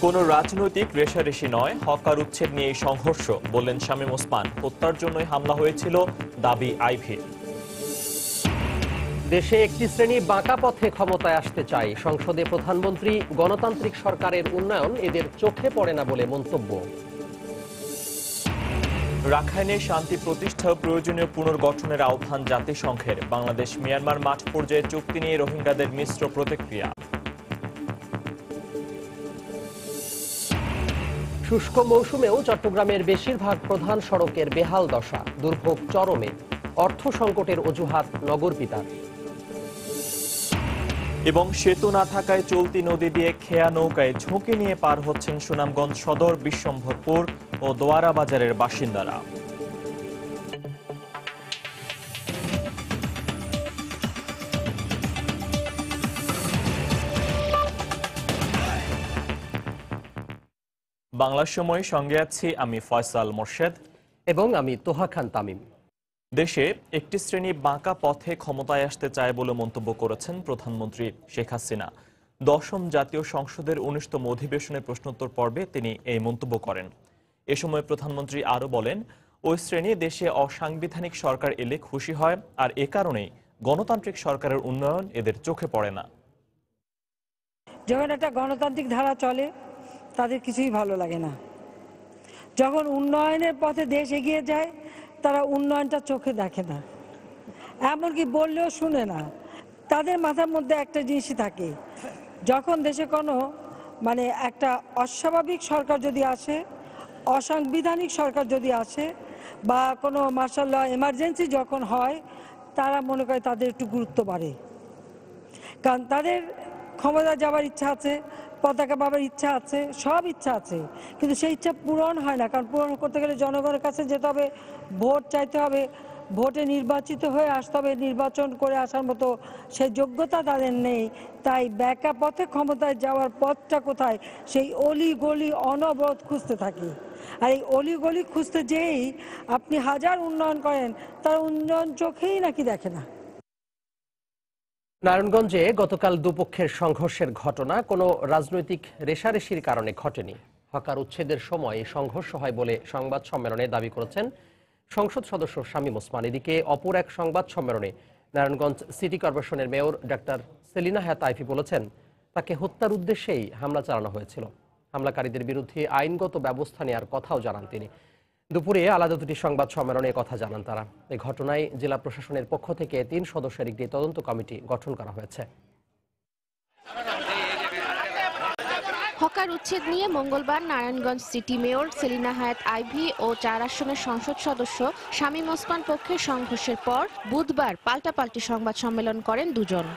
কোনো রাজনৈতিক রেষারেষি নয়, হকার উচ্ছেদ নিয়ে সংঘর্ষ, বললেন শামীম ওসমান। হত্যার জন্যই হামলা হয়েছিল, দাবি আইভীর। দেশে একটি শ্রেণী বাঁকা পথে ক্ষমতায় আসতে চায়। সংসদে প্রধানমন্ত্রী, গণতান্ত্রিক সরকারের উন্নয়ন এদের চোখে পড়ে না বলে মন্তব্য। রাখাইনে শান্তি প্রতিষ্ঠা প্রয়োজনীয় পুনর্গঠনের আহ্বান জাতিসংঘের। বাংলাদেশ মিয়ানমার মাঠ পর্যায়ে চুক্তি নিয়ে রোহিঙ্গাদের মিশ্র প্রতিক্রিয়া। শুষ্ক মৌসুমেও চট্টগ্রামের বেশিরভাগ প্রধান সড়কের বেহাল দশা, দুর্ভোগ চরমে। অর্থ সংকটের অজুহাত নগর পিতার। এবং সেতু না থাকায় চলতি নদী দিয়ে খেয়া নৌকায় ঝুঁকি নিয়ে পার হচ্ছেন সুনামগঞ্জ সদর, বিশ্বম্ভরপুর ও দোয়ারা বাজারের বাসিন্দারা। বাংলার সময় সঙ্গে আছি আমি ফয়সাল মোর্শেদ এবং আমি তোহা খান তামিম। দেশে একটি শ্রেণী বাঁকা পথে ক্ষমতায় আসতে চায় বলে মন্তব্য করেছেন প্রধানমন্ত্রী শেখ হাসিনা। দশম জাতীয় সংসদের 19তম অধিবেশনের প্রশ্নোত্তর পর্বে তিনি এই মন্তব্য করেন। এ সময় প্রধানমন্ত্রী আরও বলেন, ওই শ্রেণী দেশে অসাংবিধানিক সরকার এলে খুশি হয়, আর এ কারণেই গণতান্ত্রিক সরকারের উন্নয়ন এদের চোখে পড়ে না। যখন একটা গণতান্ত্রিক ধারা চলে তাদের কিছুই ভালো লাগে না। যখন উন্নয়নের পথে দেশ এগিয়ে যায় তারা উন্নয়নটা চোখে দেখে না, এমনকি বললেও শুনে না। তাদের মাথার মধ্যে একটা জিনিসই থাকে, যখন দেশে কোনো একটা অস্বাভাবিক সরকার যদি আসে, অসাংবিধানিক সরকার যদি আসে, বা কোনো মার্শাল ল এমার্জেন্সি যখন হয়, তারা মনে করে তাদের একটু গুরুত্ব বাড়ে। কারণ তাদের ক্ষমতা যাবার ইচ্ছা আছে, পতাকা পাবার ইচ্ছা আছে, সব ইচ্ছা আছে, কিন্তু সেই ইচ্ছা পূরণ হয় না। কারণ পূরণ করতে গেলে জনগণের কাছে যেতে হবে, ভোট চাইতে হবে, ভোটে নির্বাচিত হয়ে আসতে হবে, নির্বাচন করে আসার মতো সেই যোগ্যতা তাদের নেই। তাই ব্যাকা পথে ক্ষমতায় যাওয়ার পথটা কোথায়, সেই অলি গলি অনবরত খুঁজতে থাকি। আর এই অলি গলি খুঁজতে যেয়েই আপনি হাজার উন্নয়ন করেন, তার উন্নয়ন চোখেই নাকি দেখে না। নারায়ণগঞ্জে গতকাল দুপক্ষের সংঘর্ষের ঘটনা কোনো রাজনৈতিক রেষারেষির কারণে ঘটেনি। হকার উচ্ছেদের সময় সংঘর্ষ হয় বলে সংবাদ সম্মেলনে দাবি করেছেন সংসদ সদস্য শামীম ওসমান। এদিকে অপর এক সংবাদ সম্মেলনে নারায়ণগঞ্জ সিটি কর্পোরেশনের মেয়র ডাক্তার সেলিনা হায়াত আইভী বলেছেন, তাকে হত্যার উদ্দেশ্যেই হামলা চালানো হয়েছিল। হামলাকারীদের বিরুদ্ধে আইনগত ব্যবস্থা নেওয়ার কথাও জানান তিনি। দুপুরে আলাদা দুটি সংবাদ সম্মেলনে কথা জানান তারা। এই ঘটনায় জেলা প্রশাসনের পক্ষ থেকে 3 সদস্যের একটি তদন্ত কমিটি গঠন করা হয়েছে। হকার উচ্ছেদ নিয়ে মঙ্গলবার নারায়ণগঞ্জ সিটি মেয়র সেলিনা হায়াত আইভী ও 4 আসনের সংসদ সদস্য শামীম ওসমান পক্ষের সংঘর্ষের পর বুধবার পাল্টাপাল্টি সংবাদ সম্মেলন করেন দুজন।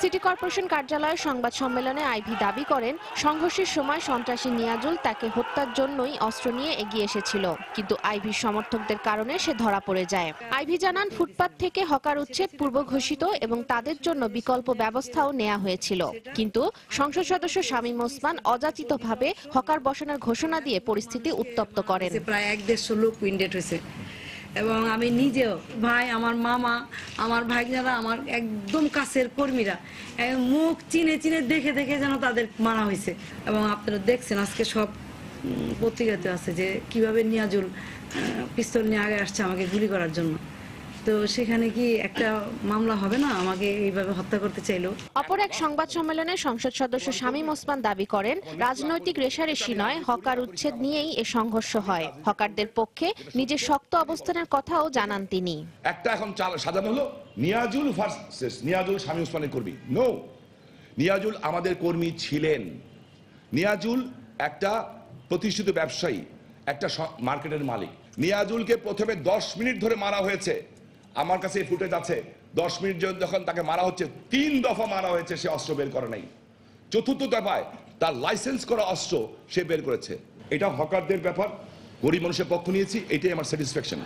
সিটি কর্পোরেশন কার্যালয়ের সংবাদ সম্মেলনে আইভী দাবি করেন, সংঘর্ষের সময় সন্ত্রাসী নিয়াজুল তাকে হত্যার জন্যই অস্ত্র নিয়ে এগিয়ে এসেছিল, কিন্তু আইভীর সমর্থকদের কারণে সে ধরা পড়ে যায়। আইভী জানান, ফুটপাত থেকে হকার উচ্ছেদ পূর্ব ঘোষিত এবং তাদের জন্য বিকল্প ব্যবস্থাও নেওয়া হয়েছিল, কিন্তু সংসদ সদস্য শামীম ওসমান অযাচিতভাবে হকার বসানোর ঘোষণা দিয়ে পরিস্থিতি উত্তপ্ত করেন। প্রায় 1-150 লোক উইন্ডেড হয়েছে এবং আমি নিজেও, ভাই, আমার মামা, আমার ভাইজারা, আমার একদম কাছের কর্মীরা মুখ চিনে চিনে দেখে দেখে যেন তাদের মারা হয়েছে। এবং আপনারা দেখছেন আজকে সব পত্রিকাতে আছে যে কিভাবে নিয়াজুল পিস্তল নিয়ে আগে আসছে আমাকে গুলি করার জন্য। তো সেখানে কি একটা মামলা হবে না, আমাকে এইভাবে হত্যা করতে চাইলো? অপর এক সংবাদ সম্মেলনে সংসদ সদস্য শামীম ওসমান দাবি করেন, রাজনৈতিক রেষারেষি নয়, হকার উচ্ছেদ নিয়েই এ সংঘর্ষ হয়। হকারদের পক্ষে নিজের শক্ত অবস্থানের কথাও জানান তিনি। একটা এখন সাজানো হলো নিয়াজুল ভার্সেস নিয়াজুল শামীম ওসমানের কর্মী। নো, নিয়াজুল আমাদের কর্মী ছিলেন। নিয়াজুল একটা প্রতিষ্ঠিত ব্যবসায়ী, একটা মার্কেটের মালিক। নিয়াজুলকে প্রথমে 10 মিনিট ধরে মারা হয়েছে। আমার কাছে এই ফুটেজ আছে। 10 মিনিট যখন তাকে মারা হচ্ছে, 3 দফা মারা হয়েছে, সে অস্ত্র বের করে নাই। চতুর্থ দফায় তার লাইসেন্স করা অস্ত্র সে বের করেছে। এটা হকারদের ব্যাপার, গরিব মানুষের পক্ষ নিয়েছি, এটাই আমার স্যাটিসফ্যাকশন।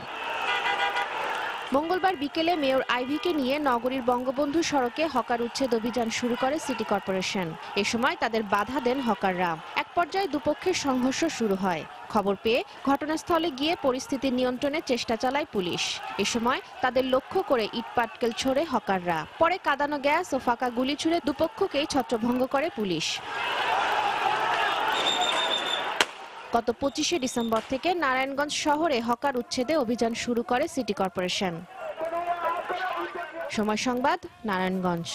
মঙ্গলবার বিকেলে মেয়র আইভীকে নিয়ে নগরীর বঙ্গবন্ধু সড়কে হকার উচ্ছেদ অভিযান শুরু করে সিটি কর্পোরেশন। এ সময় তাদের বাধা দেন হকাররা। এক পর্যায়ে দুপক্ষের সংঘর্ষ শুরু হয়। খবর পেয়ে ঘটনাস্থলে গিয়ে পরিস্থিতি নিয়ন্ত্রণের চেষ্টা চালায় পুলিশ। এ সময় তাদের লক্ষ্য করে ইট পাটকেল ছোড়ে হকাররা। পরে কাঁদানো গ্যাস ও ফাঁকা গুলি ছুড়ে দুপক্ষকেই ছত্রভঙ্গ করে পুলিশ। গত 25শে ডিসেম্বর থেকে নারায়ণগঞ্জ শহরে হকার উচ্ছেদে অভিযান শুরু করে সিটি কর্পোরেশন। সময় সংবাদ, নারায়ণগঞ্জ।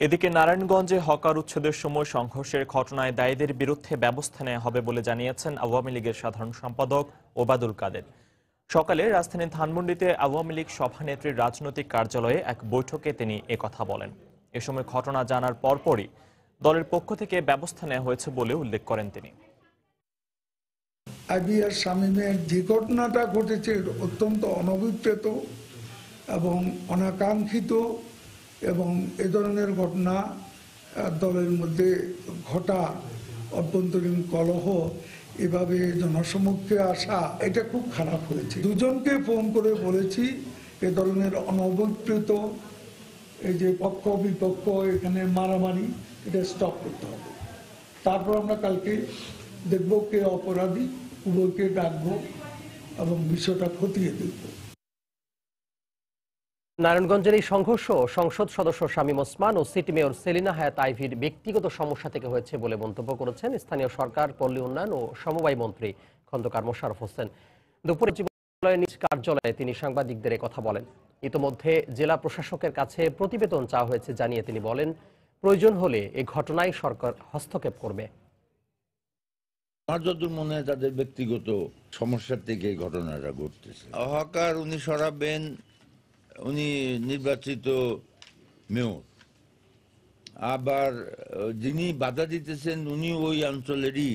এদিকে নারায়ণগঞ্জে হকার উচ্ছেদের সময় সংঘর্ষের ঘটনায় দায়ীদের বিরুদ্ধে ব্যবস্থা নেওয়া হবে বলে জানিয়েছেন আওয়ামী লীগের সাধারণ সম্পাদক ওবায়দুল কাদের। সকালে রাজধানীর ধানমন্ডিতে আওয়ামী লীগ সভানেত্রীর রাজনৈতিক কার্যালয়ে এক বৈঠকে তিনি একথা বলেন। এ সময় ঘটনা জানার পরপরই দলের পক্ষ থেকে ব্যবস্থা নেওয়া হয়েছে বলে উল্লেখ করেন তিনি। আইভি আর শামীমের যে ঘটনাটা ঘটেছে অত্যন্ত অনভিপ্রেত এবং অনাকাঙ্ক্ষিত, এবং এ ধরনের ঘটনা দলের মধ্যে ঘটা, অভ্যন্তরীণ কলহ এভাবে জনসমক্ষে আসা, এটা খুব খারাপ হয়েছে। দুজনকে ফোন করে বলেছি এ ধরনের অনভিপ্রেত এই যে পক্ষ বিপক্ষ এখানে মারামারি, এটা স্টপ করতে হবে। তারপর আমরা কালকে দেখব কে অপরাধী, উভয়কে ডাকবো এবং বিষয়টা খতিয়ে দেখব। নারায়ণগঞ্জের এই সংঘর্ষ সংসদ সদস্য শামীম ওসমান ও সিটি মেয়র সেলিনা হায়াত আইভির ব্যক্তিগত সমস্যা থেকে হয়েছে বলে মন্তব্য করেছেন স্থানীয় সরকার, পল্লী উন্নয়ন ও সমবায় মন্ত্রী খন্দকার মোশাররফ হোসেন। দুপুরে নিজ কার্যালয়ে তিনি সাংবাদিকদের কথা বলেন। ইতোমধ্যে জেলা প্রশাসকের কাছে প্রতিবেদন চাওয়া হয়েছে জানিয়ে তিনি বলেন, প্রয়োজন হলে এই ঘটনায় সরকার হস্তক্ষেপ করবে। আমার যতদূর মনে হয় তাদের ব্যক্তিগত সমস্যার থেকে এই ঘটনাটা ঘটতেছে। হকার উনি সরাবেন, উনি নির্বাচিত মেয়র, আবার যিনি বাধা দিতেছেন উনি ওই অঞ্চলেরই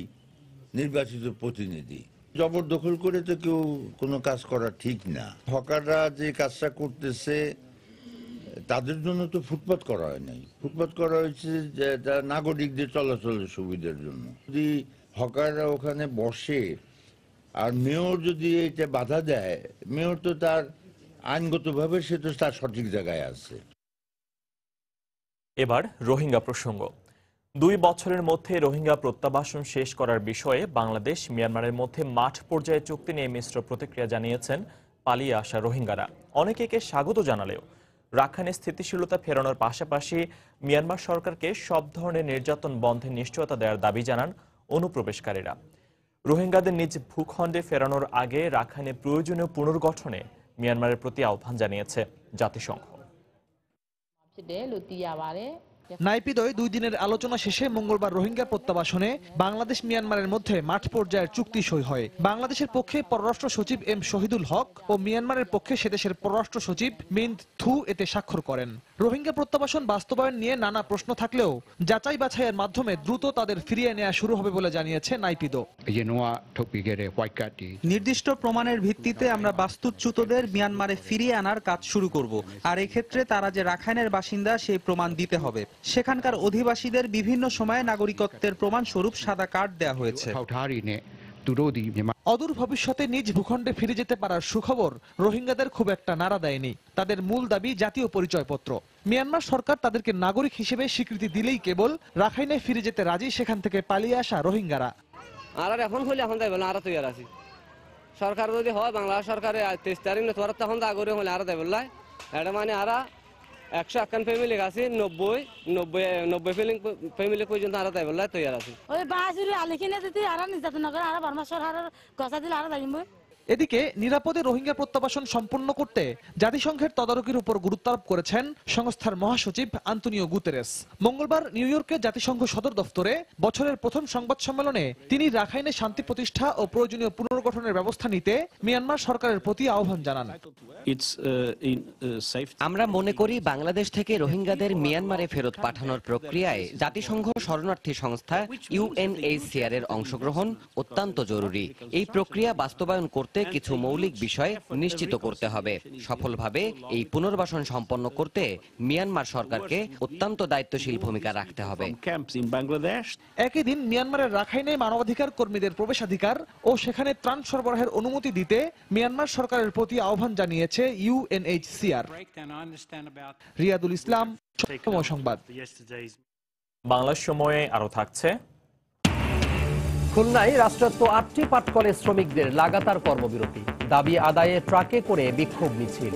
নির্বাচিত প্রতিনিধি। জবরদখল করে তো কেউ কোনো কাজ করা ঠিক না। হকাররা যে কাজটা করতেছে তাদের জন্য তো ফুটপাত করা হয় নাই, ফুটপাত করা হয়েছে যে নাগরিকদের চলাচলের সুবিধার জন্য। যদি হকাররা ওখানে বসে আর মেয়র যদি এটা বাধা দেয়, মেয়র তো তার আইনগতভাবে সে তো তার সঠিক জায়গায় আছে। এবার রোহিঙ্গা প্রসঙ্গ। 2 বছরের মধ্যে রোহিঙ্গা প্রত্যাবাসন শেষ করার বিষয়ে বাংলাদেশ মিয়ানমারের মধ্যে মাঠ পর্যায়ে চুক্তি নিয়ে মিশ্র প্রতিক্রিয়া জানিয়েছেন পালিয়ে আসা রোহিঙ্গারা। অনেকে একে স্বাগত জানালেও রাখাইনে স্থিতিশীলতা ফেরানোর পাশাপাশি মিয়ানমার সরকারকে সব ধরনের নির্যাতন বন্ধের নিশ্চয়তা দেওয়ার দাবি জানান অনুপ্রবেশকারীরা। রোহিঙ্গাদের নিজ ভূখণ্ডে ফেরানোর আগে রাখাইনে প্রয়োজনীয় পুনর্গঠনে মিয়ানমারের প্রতি আহ্বান জানিয়েছে জাতিসংঘ। নাইপিদয় 2 দিনের আলোচনা শেষে মঙ্গলবার রোহিঙ্গা প্রত্যাবাসনে বাংলাদেশ মিয়ানমারের মধ্যে মাঠ পর্যায়ের চুক্তি সই হয়। বাংলাদেশের পক্ষে পররাষ্ট্র সচিব এম শহীদুল হক ও মিয়ানমারের পক্ষে সেদেশের পররাষ্ট্র সচিব মিন্থ থু এতে স্বাক্ষর করেন। রোহিঙ্গা প্রত্যাবাসন বাস্তবায়ন নিয়ে নানা প্রশ্ন থাকলেও যাচাই বাছাইয়ের মাধ্যমে দ্রুত তাদের ফিরিয়ে নেওয়া শুরু হবে বলে জানিয়েছে নাইপিদো। নির্দিষ্ট প্রমাণের ভিত্তিতে আমরা বাস্তুচ্যুতদের মিয়ানমারে ফিরিয়ে আনার কাজ শুরু করব, আর এক্ষেত্রে তারা যে রাখাইনের বাসিন্দা সেই প্রমাণ দিতে হবে। সেখানকার অধিবাসীদের বিভিন্ন সময়ে নাগরিকত্বের প্রমাণ স্বরূপ সাদা কার্ড দেওয়া হয়েছে। অদূর ভবিষ্যতে নিজ ভূখণ্ডে ফিরে যেতে পারার সুখবর রোহিঙ্গাদের খুব একটা নাড়া দেয়নি। তাদের মূল দাবি জাতীয় পরিচয়পত্র। মিয়ানমার সরকার তাদেরকে নাগরিক হিসেবে স্বীকৃতি দিলেই কেবল রাখাইনে ফিরে যেতে রাজি সেখান থেকে পালিয়ে আসা রোহিঙ্গারা। আর এখন হইলে এখন যাইব না, আর তৈরি আছি সরকার যদি হয় বাংলাদেশ সরকারে 23 তারিখ না তোরা তখন আগে হলে আর যাইব না। এটা মানে আর 151 ফ্যামিলি আছে, 90 ফ্যামিলি পর্যন্ত আর যাইব না তৈরি আছি। ওই বাসুরি আলিখিনে যদি আর নির্যাতন করে আর বার্মা সরকারের কথা দিলে আর যাইব। এদিকে নিরাপদে রোহিঙ্গা প্রত্যাবাসন সম্পন্ন করতে জাতিসংঘের তদারকির উপর গুরুত্ব আরোপ করেছেন সংস্থার মহাসচিব আন্তোনিও গুতেরেস। মঙ্গলবার নিউ ইয়র্কে জাতিসংঘ সদর দফতরে বছরের প্রথম সংবাদ সম্মেলনে তিনি রাখাইনে শান্তি প্রতিষ্ঠা ও প্রয়োজনীয় পুনর্গঠনের ব্যবস্থা নিতে মিয়ানমার সরকারের প্রতি আহ্বান জানান। আমরা মনে করি বাংলাদেশ থেকে রোহিঙ্গাদের মিয়ানমারে ফেরত পাঠানোর প্রক্রিয়ায় জাতিসংঘ শরণার্থী সংস্থা UNHCR এর অংশগ্রহণ অত্যন্ত জরুরি। এই প্রক্রিয়া বাস্তবায়ন করতে কিছু মৌলিক বিষয় নিশ্চিত করতে হবে। সফলভাবে এই পুনর্বাসন সম্পন্ন করতে মিয়ানমার সরকারকে অত্যন্ত দায়িত্বশীল ভূমিকা রাখতে হবে। একই দিন মিয়ানমারের রাখাইনে মানবাধিকার কর্মীদের প্রবেশাধিকার ও সেখানে ত্রাণ সরবরাহের অনুমতি দিতে মিয়ানমার সরকারের প্রতি আহ্বান জানিয়েছে UNHCR। রিয়াদুল ইসলাম, সময় সংবাদ। বাংলা সময়ে আরো থাকছে। খুলনায় রাষ্ট্রায়ত্ত 8টি পাট কলেজ শ্রমিকদের লাগাতার কর্মবিরতি, দাবি আদায়ে ট্রাকে করে বিক্ষোভ মিছিল।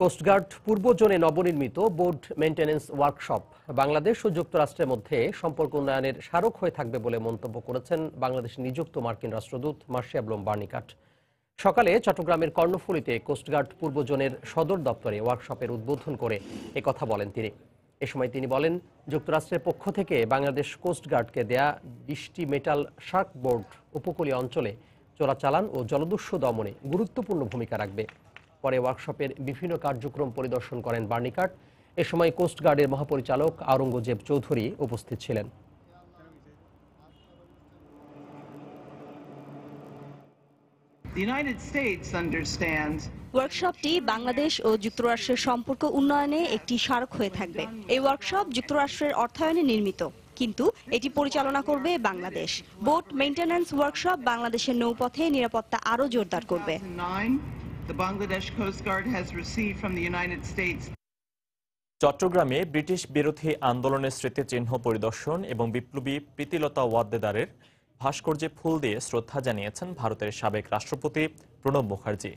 কোস্টগার্ড পূর্ব জোনে নবনির্মিত বোট মেইনটেন্যান্স ওয়ার্কশপ বাংলাদেশ ও যুক্তরাষ্ট্রের মধ্যে সম্পর্ক উন্নয়নের স্মারক হয়ে থাকবে বলে মন্তব্য করেছেন বাংলাদেশে নিযুক্ত মার্কিন রাষ্ট্রদূত মার্শিয়া ব্লুম বার্নিকাট। সকালে চট্টগ্রামের কর্ণফুলীতে কোস্টগার্ড পূর্ব জোনের সদর দপ্তরে ওয়ার্কশপের উদ্বোধন করে একথা বলেন তিনি। এ সময় তিনি বলেন, যুক্তরাষ্ট্রের পক্ষ থেকে বাংলাদেশ কোস্টগার্ডকে দেয়া 20টি মেটাল শার্ক বোর্ড উপকূলীয় অঞ্চলে চোরাচালান ও জলদস্যু দমনে গুরুত্বপূর্ণ ভূমিকা রাখবে। পরে ওয়ার্কশপের বিভিন্ন কার্যক্রম পরিদর্শন করেন বার্নিকাট। এ সময় কোস্টগার্ডের মহাপরিচালক আওরঙ্গজেব চৌধুরী উপস্থিত ছিলেন। ওয়ার্কশপটি বাংলাদেশ ও যুক্তরাষ্ট্রের সম্পর্ক উন্নয়নে একটি স্মারক হয়ে থাকবে। এই ওয়ার্কশপ যুক্তরাষ্ট্রের অর্থায়নে নির্মিত, কিন্তু এটি পরিচালনা করবে বাংলাদেশ। বোট মেইনটেন্যান্স ওয়ার্কশপ বাংলাদেশের নৌপথে নিরাপত্তা আরও জোরদার করবে। চট্টগ্রামে ব্রিটিশ বিরোধী আন্দোলনের স্মৃতিচিহ্ন পরিদর্শন এবং বিপ্লবী প্রীতিলতা ওয়াদ্দেদারের ভাস্কর্যে ফুল দিয়ে শ্রদ্ধা জানিয়েছেন ভারতের সাবেক রাষ্ট্রপতি প্রণব মুখার্জি।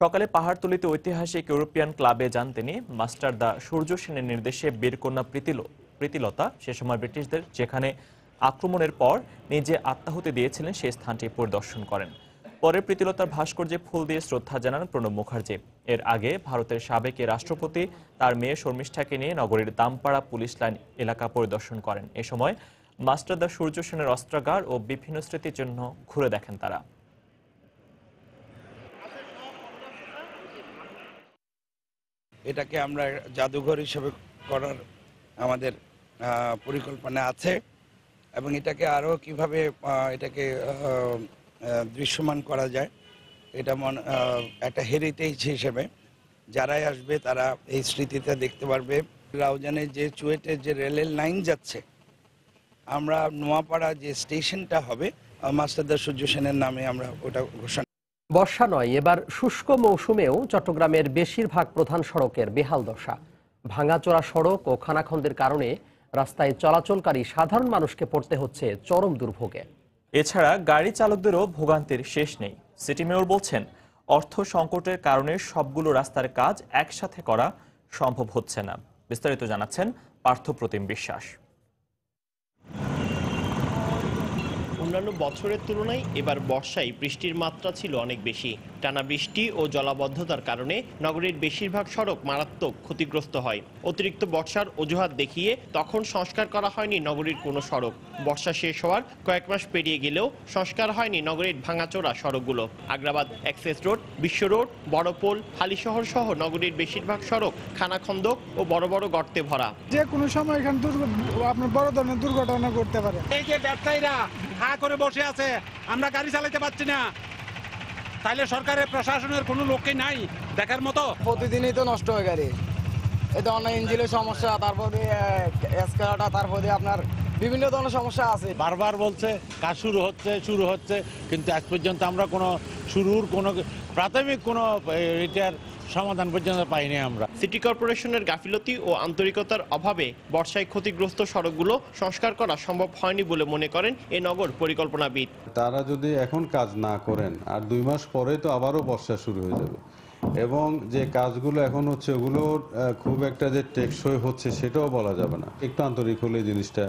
সকালে পাহাড়তলীতে ঐতিহাসিক ইউরোপিয়ান ক্লাবে যান তিনি। মাস্টার দা সূর্য সেনের নির্দেশে বীরকন্যা প্রীতিলতা সে সময় ব্রিটিশদের যেখানে আক্রমণের পর নিজে আত্মাহুতি দিয়েছিলেন সেই স্থানটি পরিদর্শন করেন। পরে প্রীতিলতার ভাস্কর্যে ফুল দিয়ে শ্রদ্ধা জানান প্রণব মুখার্জি। এর আগে ভারতের সাবেক রাষ্ট্রপতি তার মেয়ে শর্মিষ্ঠাকে নিয়ে নগরীর দামপাড়া পুলিশ লাইন এলাকা পরিদর্শন করেন। এ সময় মাস্টার দা সূর্য সেনের অস্ত্রাগার ও বিভিন্ন স্মৃতিচিহ্ন ঘুরে দেখেন তারা। এটাকে আমরা জাদুঘর হিসেবে করার আমাদের পরিকল্পনা আছে এবং এটাকে আরও কিভাবে এটাকে দৃশ্যমান করা যায়, এটা একটা হেরিটেজ হিসেবে যারাই আসবে তারা এই স্মৃতিটা দেখতে পারবে। রাউজানের যে চুয়েটের যে রেলের লাইন যাচ্ছে, আমরা নোয়াপাড়া যে স্টেশনটা হবে মাস্টার দা সূর্য সেনের নামে আমরা ওটা ঘোষণা। বর্ষা নয়, এবার শুষ্ক মৌসুমেও চট্টগ্রামের বেশিরভাগ প্রধান সড়কের বেহাল দশা। ভাঙাচোরা সড়ক ও খানাখন্দের কারণে রাস্তায় চলাচলকারী সাধারণ মানুষকে পড়তে হচ্ছে চরম দুর্ভোগে। এছাড়া গাড়ি চালকদেরও ভোগান্তির শেষ নেই। সিটি মেয়র বলছেন, অর্থ সংকটের কারণে সবগুলো রাস্তার কাজ একসাথে করা সম্ভব হচ্ছে না। বিস্তারিত জানাচ্ছেন পার্থপ্রতিম বিশ্বাস। অন্যান্য বছরের তুলনায় এবার বর্ষায় বৃষ্টির মাত্রা ছিল অনেক বেশি। টানা বৃষ্টি ও জলাবদ্ধতার কারণে নগরীর বেশিরভাগ সড়ক মারাত্মক ক্ষতিগ্রস্ত হয়। অতিরিক্ত বর্ষার অজুহাত দেখিয়ে তখন সংস্কার করা হয়নি নগরীর কোনো সড়ক। বর্ষা শেষ হওয়ার কয়েক মাস পেরিয়ে গেলেও সংস্কার হয়নি নগরীর ভাঙাচোরা সড়কগুলো। আগ্রাবাদ এক্সেস রোড, বিশ্ব রোড, বড়পোল, হালিশহর সহ নগরীর বেশিরভাগ সড়ক খানাখন্দক ও বড় বড় গর্তে ভরা। যে কোনো সময় এখানে আপনার বড় ধরনের দুর্ঘটনা ঘটতে পারে। এই যে ব্যবসায়ীরা হা করে বসে আছে, আমরা গাড়ি চালাতে পারছি না, তাইলে সরকারের প্রশাসনের কোনো লোকই নাই দেখার মতো। প্রতিদিনই তো নষ্ট হয় গাড়ি, এই ধরনের ইঞ্জিনের সমস্যা, তারপরে এসকালাটা, তারপরে আপনার বিভিন্ন ধরনের সমস্যা আছে। বারবার বলছে কাজ শুরু হচ্ছে, কিন্তু আজ পর্যন্ত আমরা কোনো শুরুর কোনো প্রাথমিক কোনো এটার সমাধান পর্যন্ত পাইনি আমরা। সিটি কর্পোরেশনের গাফিলতি ও আন্তরিকতার অভাবে বর্ষায় ক্ষতিগ্রস্ত সড়কগুলো সংস্কার করা সম্ভব হয়নি বলে মনে করেন এ নগর পরিকল্পনাবিদ। তারা যদি এখন কাজ না করেন আর 2 মাস পরে তো আবারও বর্ষা শুরু হয়ে যাবে, এবং যে কাজগুলো এখন হচ্ছে ওগুলো খুব একটা যে টেকসই হচ্ছে সেটাও বলা যাবে না। একটু আন্তরিক হলে জিনিসটা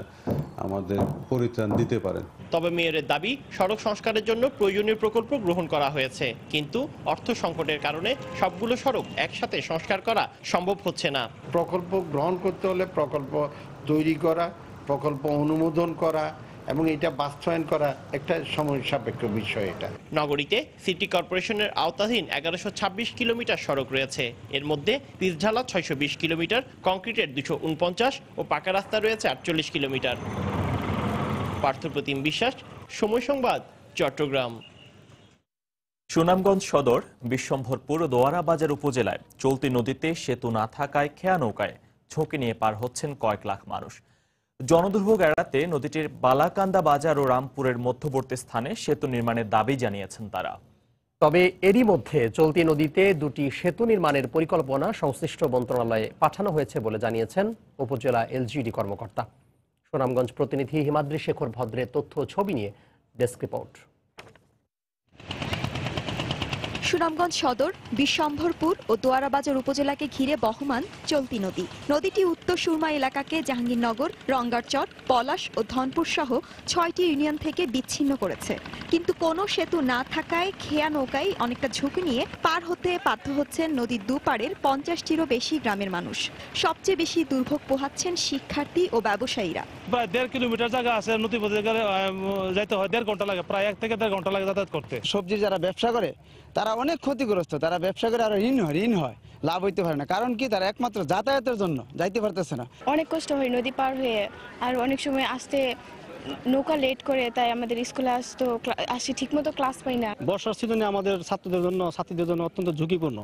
আমাদের পরিত্রাণ দিতে পারেন। তবে মেয়রের দাবি, সড়ক সংস্কারের জন্য প্রয়োজনীয় প্রকল্প গ্রহণ করা হয়েছে, কিন্তু অর্থ সংকটের কারণে সবগুলো সড়ক একসাথে সংস্কার করা সম্ভব হচ্ছে না। প্রকল্প গ্রহণ করতে হলে প্রকল্প তৈরি করা, প্রকল্প অনুমোদন করা এবং এটা বাস্তবায়ন করা একটা সময় সাপেক্ষ বিষয়। এটা নগরীতে সিটি কর্পোরেশনের আওতাধীন 1126 কিলোমিটার সড়ক রয়েছে। এর মধ্যে পিচঢালা 620 কিলোমিটার, কংক্রিটের 249 ও পাকা রাস্তা রয়েছে 48 কিলোমিটার। পার্থপ্রতিম বিশ্বাস, সময় সংবাদ, চট্টগ্রাম। সুনামগঞ্জ সদর বিশ্বম্ভরপুর দোয়ারা বাজার উপজেলায় চলতি নদীতে সেতু না থাকায় খেয়া নৌকায় ঝুঁকি নিয়ে পার হচ্ছেন কয়েক লাখ মানুষ। জনদুর্ভোগ এড়াতে নদীটির বালাকান্দা বাজার ও রামপুরের মধ্যবর্তী স্থানে সেতু নির্মাণের দাবি জানিয়েছেন তারা। তবে এরই মধ্যে চলতি নদীতে 2টি সেতু নির্মাণের পরিকল্পনা সংশ্লিষ্ট মন্ত্রণালয়ে পাঠানো হয়েছে বলে জানিয়েছেন উপজেলা এলজিডি কর্মকর্তা। সুনামগঞ্জ প্রতিনিধি হিমাদ্রি শেখর ভদ্রের তথ্য ছবি নিয়ে ডেস্ক রিপোর্ট। সুনামগঞ্জ সদর, বিশ্বম্ভরপুর ও দোয়ারাবাজার উপজেলাকে ঘিরে বহমান চলতি নদী। নদীটি উত্তর সুরমা এলাকাকে জাহাঙ্গীরনগর, রঙ্গারচর, পলাশ ও ধনপুর সহ 6টি ইউনিয়ন থেকে বিচ্ছিন্ন করেছে। কিন্তু কোনো সেতু না থাকায় খেয়া নৌকায় অনেকটা ঝুঁকি নিয়ে পার হতে বাধ্য হচ্ছেন নদীর দুপাড়ের 50টিরও বেশি গ্রামের মানুষ। সবচেয়ে বেশি দুর্ভোগ পোহাচ্ছেন শিক্ষার্থী ও ব্যবসায়ীরা। প্রায় 1.5 কিলোমিটার জায়গা আছে, নদী পথে যাইতে হয় 1.5 ঘন্টা লাগে, প্রায় 1 থেকে 1.5 ঘন্টা লাগে যাতায়াত করতে। সবজির যারা ব্যবসা করে তারা অনেক ক্ষতিগ্রস্ত, তারা ব্যবসা করে আরো ঋণ হয়, লাভ হইতে পারে না। কারণ কি, তারা একমাত্র যাতায়াতের জন্য যাইতে পারতেছে না। অনেক কষ্ট হয় নদী পার হয়ে, আর অনেক সময় আসতে নৌকা লেট করে, তাই আমাদের স্কুলে আসি ঠিকমতো ক্লাস পাই না। বর্ষার সিজনে আমাদের ছাত্রীদের জন্য অত্যন্ত ঝুঁকিপূর্ণ।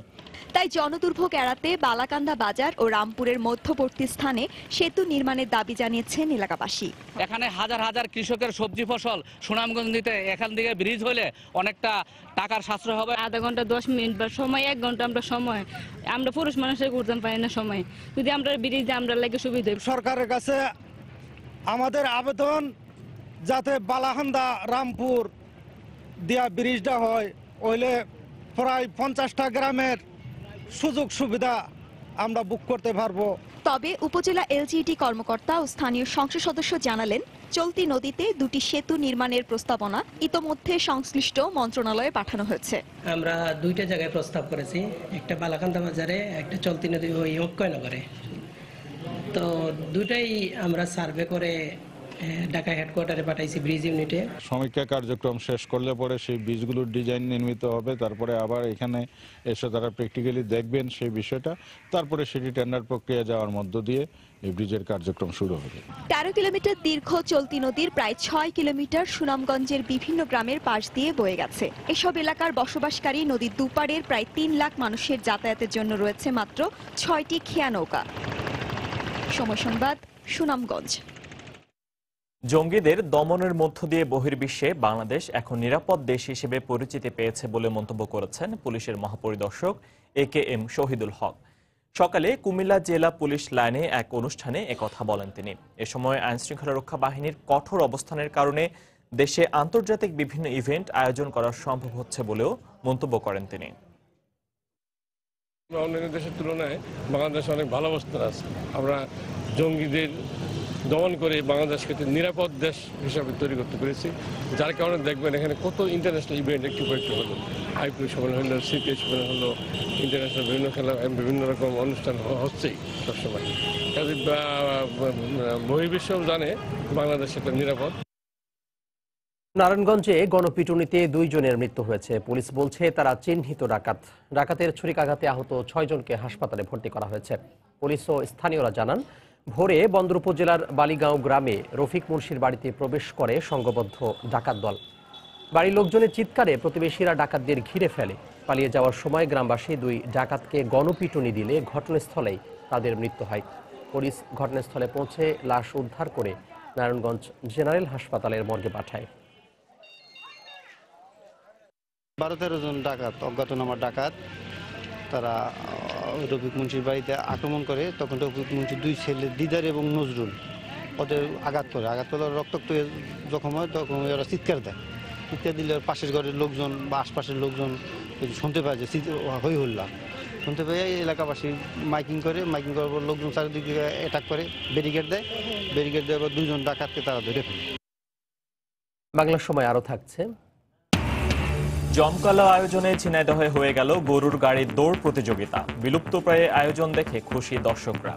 তাই জনদুর্ভোগ এড়াতে বালাকান্দা বাজার ও রামপুরের মধ্যবর্তী স্থানে সেতু নির্মাণের দাবি জানিয়েছেন এলাকাবাসী। এখানে হাজার হাজার কৃষকের সবজি ফসল সুনামগঞ্জ নিতে এখান থেকে ব্রিজ হলে অনেকটা টাকার সাশ্রয় হবে। আধা ঘন্টা 10 মিনিট বা সময় 1 ঘন্টা আমরা পুরুষ মানুষের ঘুরতে পারি না সময়, যদি আমরা ব্রিজ আমরা লাগে সুবিধা। সরকারের কাছে আমাদের আবেদন, যাতে বালাকান্দা রামপুর দিয়া ব্রিজটা হয়, ওইলে প্রায় 50টা গ্রামের সুযোগ সুবিধা আমরা বুক করতে পারবো। তবে উপজেলা এলজিইডি কর্মকর্তা ও স্থানীয় সংসদ সদস্য জানালেন, চলতি নদীতে 2টি সেতু নির্মাণের প্রস্তাবনা ইতোমধ্যে সংশ্লিষ্ট মন্ত্রণালয়ে পাঠানো হয়েছে। আমরা 2টা জায়গায় প্রস্তাব করেছি, একটা বালাকান্দা বাজারে, একটা চলতি নদী ওই অক্ষয়নগরে। তো 2টাই আমরা সার্ভে করে ঢাকা হেডকোয়ার্টারে পাঠাইছি ব্রিজ ইউনিটে। সমীক্ষা কার্যক্রম শেষ করলে পরে সেই ব্রিজগুলোর ডিজাইন নির্মিত হবে, তারপরে আবার এখানে এসে তারা প্র্যাকটিক্যালি দেখবেন সেই বিষয়টা, তারপরে সেটি টেন্ডার প্রক্রিয়া যাওয়ার মধ্য দিয়ে এই ব্রিজের কার্যক্রম শুরু হবে। 13 কিলোমিটার দীর্ঘ চলতি নদীর প্রায় 6 কিলোমিটার সুনামগঞ্জের বিভিন্ন গ্রামের পাশ দিয়ে বয়ে গেছে। এসব এলাকার বসবাসকারী নদীর দুপাড়ের প্রায় 3 লাখ মানুষের যাতায়াতের জন্য রয়েছে মাত্র 6টি খেয়া নৌকা। সময় সংবাদ, সুনামগঞ্জ। জঙ্গিদের দমনের মধ্য দিয়ে বহির্বিশ্বে বাংলাদেশ এখন নিরাপদ দেশ হিসেবে পরিচিতি পেয়েছে বলে মন্তব্য করেছেন পুলিশের মহাপরিদর্শক AKM শহীদুল হক। সকালে কুমিল্লা জেলা পুলিশ লাইনে এক অনুষ্ঠানে একথা বলেন তিনি। এ সময় আইনশৃঙ্খলা রক্ষা বাহিনীর কঠোর অবস্থানের কারণে দেশে আন্তর্জাতিক বিভিন্ন ইভেন্ট আয়োজন করা সম্ভব হচ্ছে বলেও মন্তব্য করেন তিনি। অন্যান্য দেশের তুলনায় বাংলাদেশ অনেক ভালো অবস্থানে আছে। আমরা জঙ্গিদের দমন করে বাংলাদেশকে নিরাপদ দেশ হিসাবে তৈরি করতে পেরেছি, যার কারণে দেখবেন এখানে কত ইন্টারন্যাশনাল ইভেন্ট একটু হলো, আইপিএল সম্মেলন হলো, সিপিএস সম্মেলন হলো, ইন্টারন্যাশনাল বিভিন্ন খেলা, বিভিন্ন রকম অনুষ্ঠান হচ্ছেই সবসময়। কাজে বহির্বিশ্ব জানে বাংলাদেশ একটা নিরাপদ। নারায়ণগঞ্জে গণপিটুনিতে 2 জনের মৃত্যু হয়েছে। পুলিশ বলছে তারা চিহ্নিত ডাকাত। ডাকাতের ছুরিকাঘাতে আহত 6 জনকে হাসপাতালে ভর্তি করা হয়েছে। পুলিশ ও স্থানীয়রা জানান, ভোরে বন্দর উপজেলার বালিগাঁও গ্রামে রফিক মুন্সির বাড়িতে প্রবেশ করে সংঘবদ্ধ ডাকাত দল। বাড়ির লোকজনের চিৎকারে প্রতিবেশীরা ডাকাতদের ঘিরে ফেলে। পালিয়ে যাওয়ার সময় গ্রামবাসী 2 ডাকাতকে গণপিটুনি দিলে ঘটনাস্থলেই তাদের মৃত্যু হয়। পুলিশ ঘটনাস্থলে পৌঁছে লাশ উদ্ধার করে নারায়ণগঞ্জ জেনারেল হাসপাতালের মর্গে পাঠায়। 12-13 জন ডাকাত, অজ্ঞাতনামা ডাকাত, তারা রফিক মুন্সির বাড়িতে আক্রমণ করে। তখন রফিক মুন্সির 2 ছেলে দিদার এবং নজরুল ওদের আঘাত করে। রক্তাক্ত যখন হয় তখন ওরা চিৎকার দেয়। চিৎকার দিলে পাশের ঘরের লোকজন বা আশপাশের লোকজন শুনতে পায় যে হই হল্লা। শুনতে পেয়ে এলাকাবাসী মাইকিং করার পর লোকজন চারিদিকে অ্যাটাক করে, ব্যারিকেড দেয়। ব্যারিকেড দেওয়ার পর 2 জন ডাকাতকে তারা ধরে ফেলে। বাংলার সময় আরো থাকছে। জমকালো আয়োজনে ঝিনাইদহে হয়ে গেল গরুর গাড়ির দৌড় প্রতিযোগিতা। বিলুপ্তপ্রায় আয়োজন দেখে খুশি দর্শকরা।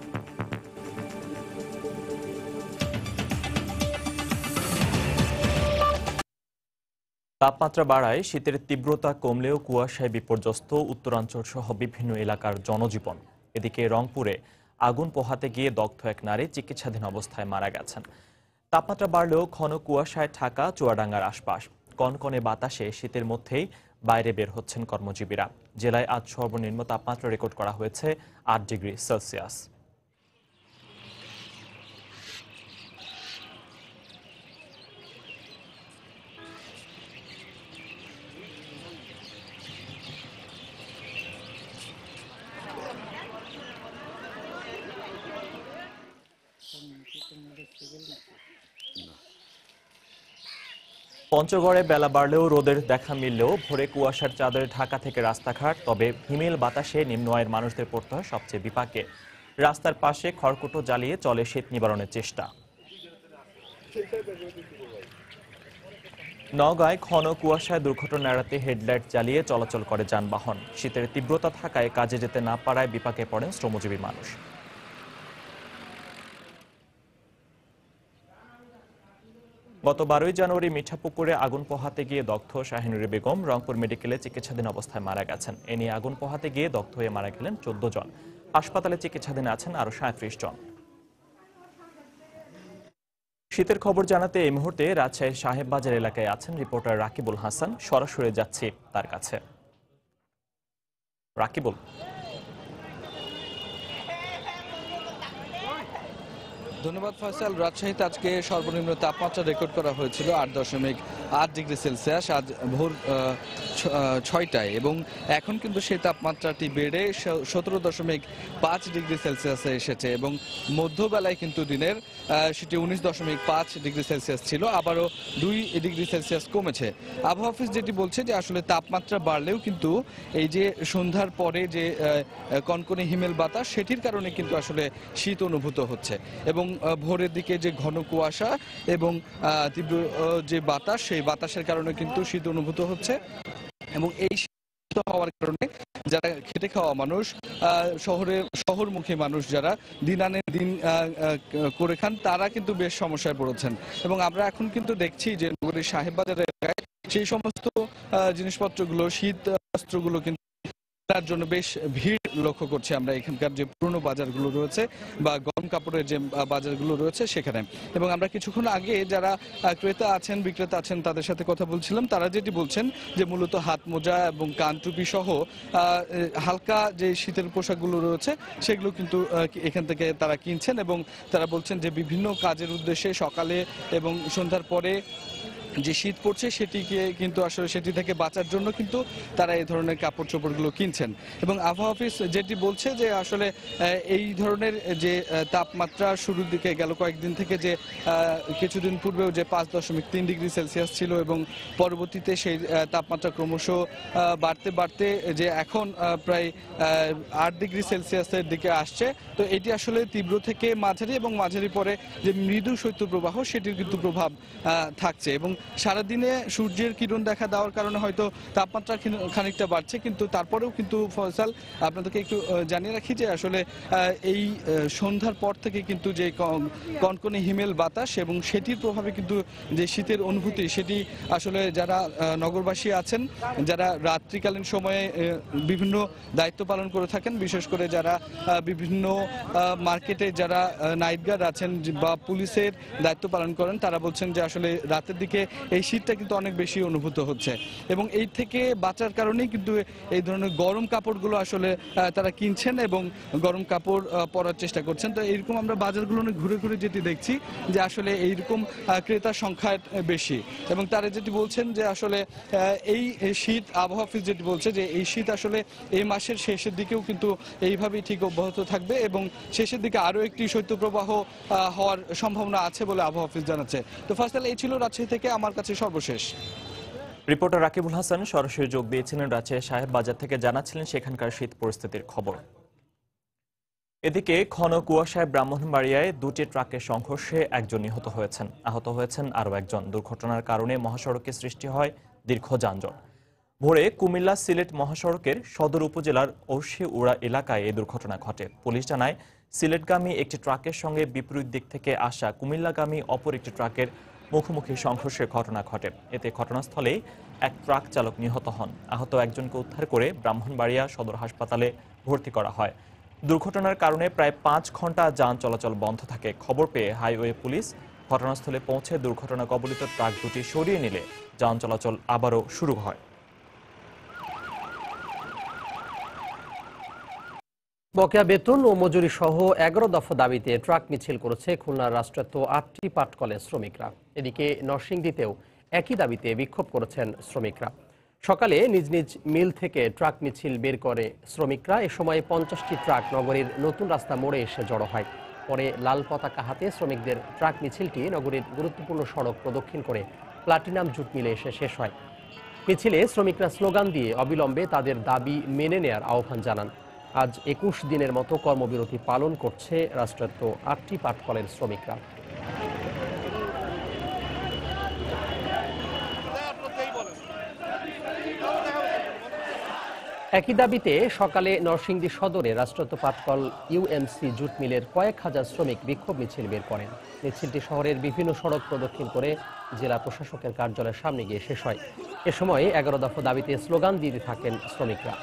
তাপমাত্রা বাড়ায় শীতের তীব্রতা কমলেও কুয়াশায় বিপর্যস্ত উত্তরাঞ্চল সহ বিভিন্ন এলাকার জনজীবন। এদিকে রংপুরে আগুন পোহাতে গিয়ে দগ্ধ এক নারী চিকিৎসাধীন অবস্থায় মারা গেছেন। তাপমাত্রা বাড়লেও ঘন কুয়াশায় ঢাকা চুয়াডাঙ্গার আশপাশ। কনকনে বাতাসে শীতের মধ্যেই বাইরে বের হচ্ছেন কর্মজীবীরা। জেলায় আজ সর্বনিম্ন তাপমাত্রা রেকর্ড করা হয়েছে 8 ডিগ্রি সেলসিয়াস। পঞ্চগড়ে বেলা বাড়লেও রোদের দেখা মিললেও ভোরে কুয়াশার চাদরে ঢাকা থেকে রাস্তাঘাট, তবে হিমেল বাতাসে নিম্ন আয়ের মানুষদের পড়তে হয় সবচেয়ে বিপাকে। রাস্তার পাশে খড়কুটো জ্বালিয়ে চলে শীত নিবারণের চেষ্টা। নওগাঁয় ঘন কুয়াশায় দুর্ঘটনা এড়াতে হেডলাইট জ্বালিয়ে চলাচল করে যানবাহন। শীতের তীব্রতা থাকায় কাজে যেতে না পারায় বিপাকে পড়েন শ্রমজীবী মানুষ। গত 12 জানুয়ারি মিঠাপুকুরে আগুন পোহাতে গিয়ে দগ্ধ শাহিনুর বেগম রংপুর মেডিকেলে চিকিৎসাধীন অবস্থায় মারা গেছেন। এ নিয়ে আগুন পোহাতে গিয়ে দগ্ধ হয়ে মারা গেলেন 14 জন। হাসপাতালে চিকিৎসাধীন আছেন আরো 37 জন। শীতের খবর জানাতে এই মুহূর্তে রাজশাহীর সাহেববাজার এলাকায় আছেন রিপোর্টার রাকিবুল হাসান। সরাসরি যাচ্ছি তার কাছে। রাকিবুল, ধন্যবাদ ফয়সাল। রাজশাহীতে আজকে সর্বনিম্ন তাপমাত্রা রেকর্ড করা হয়েছিল 8.8 ডিগ্রি সেলসিয়াস আজ ভোর 6টায়, এবং এখন কিন্তু সেই তাপমাত্রাটি বেড়ে 17.5 ডিগ্রি সেলসিয়াসে এসেছে, এবং মধ্যবেলায় কিন্তু দিনের সেটি 19.5 ডিগ্রি সেলসিয়াস ছিল, আবারও 2 ডিগ্রি সেলসিয়াস কমেছে। আবহাওয়া অফিস যেটি বলছে যে আসলে তাপমাত্রা বাড়লেও কিন্তু এই যে সন্ধ্যার পরে যে কনকনে হিমেল বাতাস, সেটির কারণে কিন্তু আসলে শীত অনুভূত হচ্ছে, এবং ভোরের দিকে যে ঘন কুয়াশা এবং তীব্র যে বাতাস, সেই বাতাসের কারণে কিন্তু শীত অনুভূত হচ্ছে। এবং এই শীত হওয়ার কারণে যারা খেটে খাওয়া মানুষ, শহরমুখী মানুষ যারা দিন আনে দিন করে খান, তারা কিন্তু বেশ সমস্যায় পড়েছেন। এবং আমরা এখন কিন্তু দেখছি যে নগরীর সাহেববাজার এলাকায় সেই সমস্ত জিনিসপত্রগুলো, শীত বস্ত্রগুলো কিন্তু তার জন্য বেশ ভিড় লক্ষ্য করছি আমরা এখানকার যে পুরনো বাজারগুলো রয়েছে বা গরম কাপড়ের যে বাজারগুলো রয়েছে সেখানে। এবং আমরা কিছুক্ষণ আগে যারা ক্রেতা আছেন, বিক্রেতা আছেন, তাদের সাথে কথা বলছিলাম। তারা যেটি বলছেন যে মূলত হাত মোজা এবং কান টুপি সহ হালকা যে শীতের পোশাকগুলো রয়েছে সেগুলো কিন্তু এখান থেকে তারা কিনছেন, এবং তারা বলছেন যে বিভিন্ন কাজের উদ্দেশ্যে সকালে এবং সন্ধ্যার পরে যে শীত পড়ছে সেটিকে কিন্তু আসলে সেটি থেকে বাঁচার জন্য কিন্তু তারা এই ধরনের কাপড় চোপড়গুলো কিনছেন। এবং আবহাওয়া অফিস যেটি বলছে যে আসলে এই ধরনের যে তাপমাত্রা শুরুর দিকে গেল কয়েকদিন থেকে যে কিছুদিন পূর্বেও যে 5.3 ডিগ্রি সেলসিয়াস ছিল, এবং পরবর্তীতে সেই তাপমাত্রা ক্রমশ বাড়তে বাড়তে যে এখন প্রায় 8 ডিগ্রি সেলসিয়াসের দিকে আসছে। তো এটি আসলে তীব্র থেকে মাঝারি, এবং মাঝারি পরে যে মৃদু শৈত্যপ্রবাহ সেটির কিন্তু প্রভাব থাকছে। এবং সারাদিনে সূর্যের কিরণ দেখা দেওয়ার কারণে হয়তো তাপমাত্রা খানিকটা বাড়ছে, কিন্তু তারপরেও কিন্তু ফয়সাল আপনাদেরকে একটু জানিয়ে রাখি যে আসলে এই সন্ধ্যার পর থেকে কিন্তু যে কনকনে হিমেল বাতাস এবং সেটির প্রভাবে কিন্তু যে শীতের অনুভূতি, সেটি আসলে যারা নগরবাসী আছেন, যারা রাত্রিকালীন সময়ে বিভিন্ন দায়িত্ব পালন করে থাকেন, বিশেষ করে যারা বিভিন্ন মার্কেটে যারা নাইট গার্ড আছেন বা পুলিশের দায়িত্ব পালন করেন, তারা বলছেন যে আসলে রাতের দিকে এই শীতটা কিন্তু অনেক বেশি অনুভূত হচ্ছে। এবং এই থেকে বাঁচার কারণেই কিন্তু এই ধরনের গরম কাপড়গুলো আসলে তারা কিনছেন এবং গরম কাপড় পরার চেষ্টা করছেন। তো এইরকম আমরা বাজারগুলো ঘুরে ঘুরে যেটি দেখছি যে আসলে এইরকম ক্রেতার সংখ্যা বেশি, এবং তারা যেটি বলছেন যে আসলে এই শীত, আবহাওয়া অফিস যেটি বলছে যে এই শীত আসলে এই মাসের শেষের দিকেও কিন্তু এইভাবেই ঠিক অব্যাহত থাকবে, এবং শেষের দিকে আরও একটি শৈত্যপ্রবাহ হওয়ার সম্ভাবনা আছে বলে আবহাওয়া অফিস জানাচ্ছে। তো ফার্স্ট এই ছিল রাজশাহী থেকে আমার কাছে সর্বশেষ। রিপোর্টার রাকিবুল হাসান সরাসরি যোগ দিয়েছিলেন রাজশাহী সাহেববাজার থেকে, জানাচ্ছিলেন সেখানকার শীত পরিস্থিতির খবর। এদিকে ঘন কুয়াশায় ব্রাহ্মণবাড়িয়ায় 2টি ট্রাকের সংঘর্ষে একজন নিহত হয়েছেন, আহত হয়েছেন আরও একজন। দুর্ঘটনার কারণে মহাসড়কে সৃষ্টি হয় দীর্ঘ যানজট। ভোরে কুমিল্লা সিলেট মহাসড়কের সদর উপজেলার ঔষিউড়া এলাকায় এই দুর্ঘটনা ঘটে। পুলিশ জানায় সিলেটগামী একটি ট্রাকের সঙ্গে বিপরীত দিক থেকে আসা কুমিল্লাগামী অপর একটি ট্রাকের মুখোমুখি সংঘর্ষের ঘটনা ঘটে। এতে ঘটনাস্থলেই এক ট্রাক চালক নিহত হন। আহত একজনকে উদ্ধার করে ব্রাহ্মণবাড়িয়া সদর হাসপাতালে ভর্তি করা হয়। দুর্ঘটনার কারণে প্রায় 5 ঘন্টা যান চলাচল বন্ধ থাকে। খবর পেয়ে হাইওয়ে পুলিশ ঘটনাস্থলে পৌঁছে দুর্ঘটনা কবলিত ট্রাক দুটি সরিয়ে নিলে যান চলাচল আবারও শুরু হয়। বকেয়া বেতন ও মজুরি সহ 11 দফা দাবিতে ট্রাক মিছিল করেছে খুলনার রাষ্ট্রায়ত্ত 8টি পাট কলের শ্রমিকরা। এদিকে নরসিংদীতেও একই দাবিতে বিক্ষোভ করেছেন শ্রমিকরা। সকালে নিজ নিজ মিল থেকে ট্রাক মিছিল বের করে শ্রমিকরা। এ সময় 50টি ট্রাক নগরীর নতুন রাস্তা মোড়ে এসে জড়ো হয়। পরে লাল পতাকা হাতে শ্রমিকদের ট্রাক মিছিলটি নগরীর গুরুত্বপূর্ণ সড়ক প্রদক্ষিণ করে প্লাটিনাম জুট মিলে এসে শেষ হয়। মিছিলে শ্রমিকরা স্লোগান দিয়ে অবিলম্বে তাদের দাবি মেনে নেয়ার আহ্বান জানান। আজ 21 দিনের মতো কর্মবিরতি পালন করছে রাষ্ট্রায়ত্ত 8টি পাটকলের শ্রমিকরা। একই দাবিতে সকালে নরসিংদী সদরে রাষ্ট্রায়ত্ত পাটকল ইউএমসি জুট মিলের কয়েক হাজার শ্রমিক বিক্ষোভ মিছিল বের করেন। মিছিলটি শহরের বিভিন্ন সড়ক প্রদক্ষিণ করে জেলা প্রশাসকের কার্যালয়ের সামনে গিয়ে শেষ হয়। এ সময় 11 দফা দাবিতে স্লোগান দিতে থাকেন শ্রমিকরা।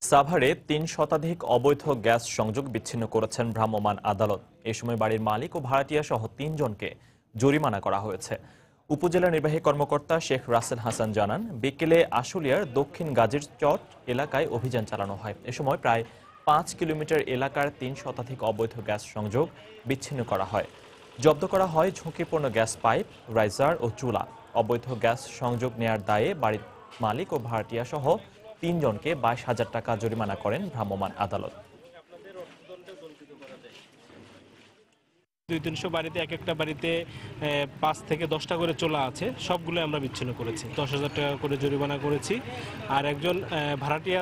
সাভারে 3 শতাধিক অবৈধ গ্যাস সংযোগ বিচ্ছিন্ন করেছেন ভ্রাম্যমাণ আদালত। এ সময় বাড়ির মালিক ও ভাড়াটিয়া সহ 3 জনকে জরিমানা করা হয়েছে। উপজেলা নির্বাহী কর্মকর্তা শেখ রাসেল হাসান জানান, বিকেলে আশুলিয়ার দক্ষিণ গাজীর চট এলাকায় অভিযান চালানো হয়। এ সময় প্রায় 5 কিলোমিটার এলাকার 3 শতাধিক অবৈধ গ্যাস সংযোগ বিচ্ছিন্ন করা হয়। জব্দ করা হয় ঝুঁকিপূর্ণ গ্যাস পাইপ, রাইজার ও চুলা। অবৈধ গ্যাস সংযোগ নেয়ার দায়ে বাড়ির মালিক ও ভাড়াটিয়া সহ 3 জনকে 22,000 টাকা জরিমানা করেন ভ্রাম্যমাণ আদালত। 200-300 বাড়িতে এক একটা বাড়িতে 5 থেকে 10টা করে চোলা আছে, সবগুলো আমরা বিচ্ছিন্ন করেছি। 10,000 টাকা করে জরিমানা করেছি। আর একজন ভাড়াটিয়া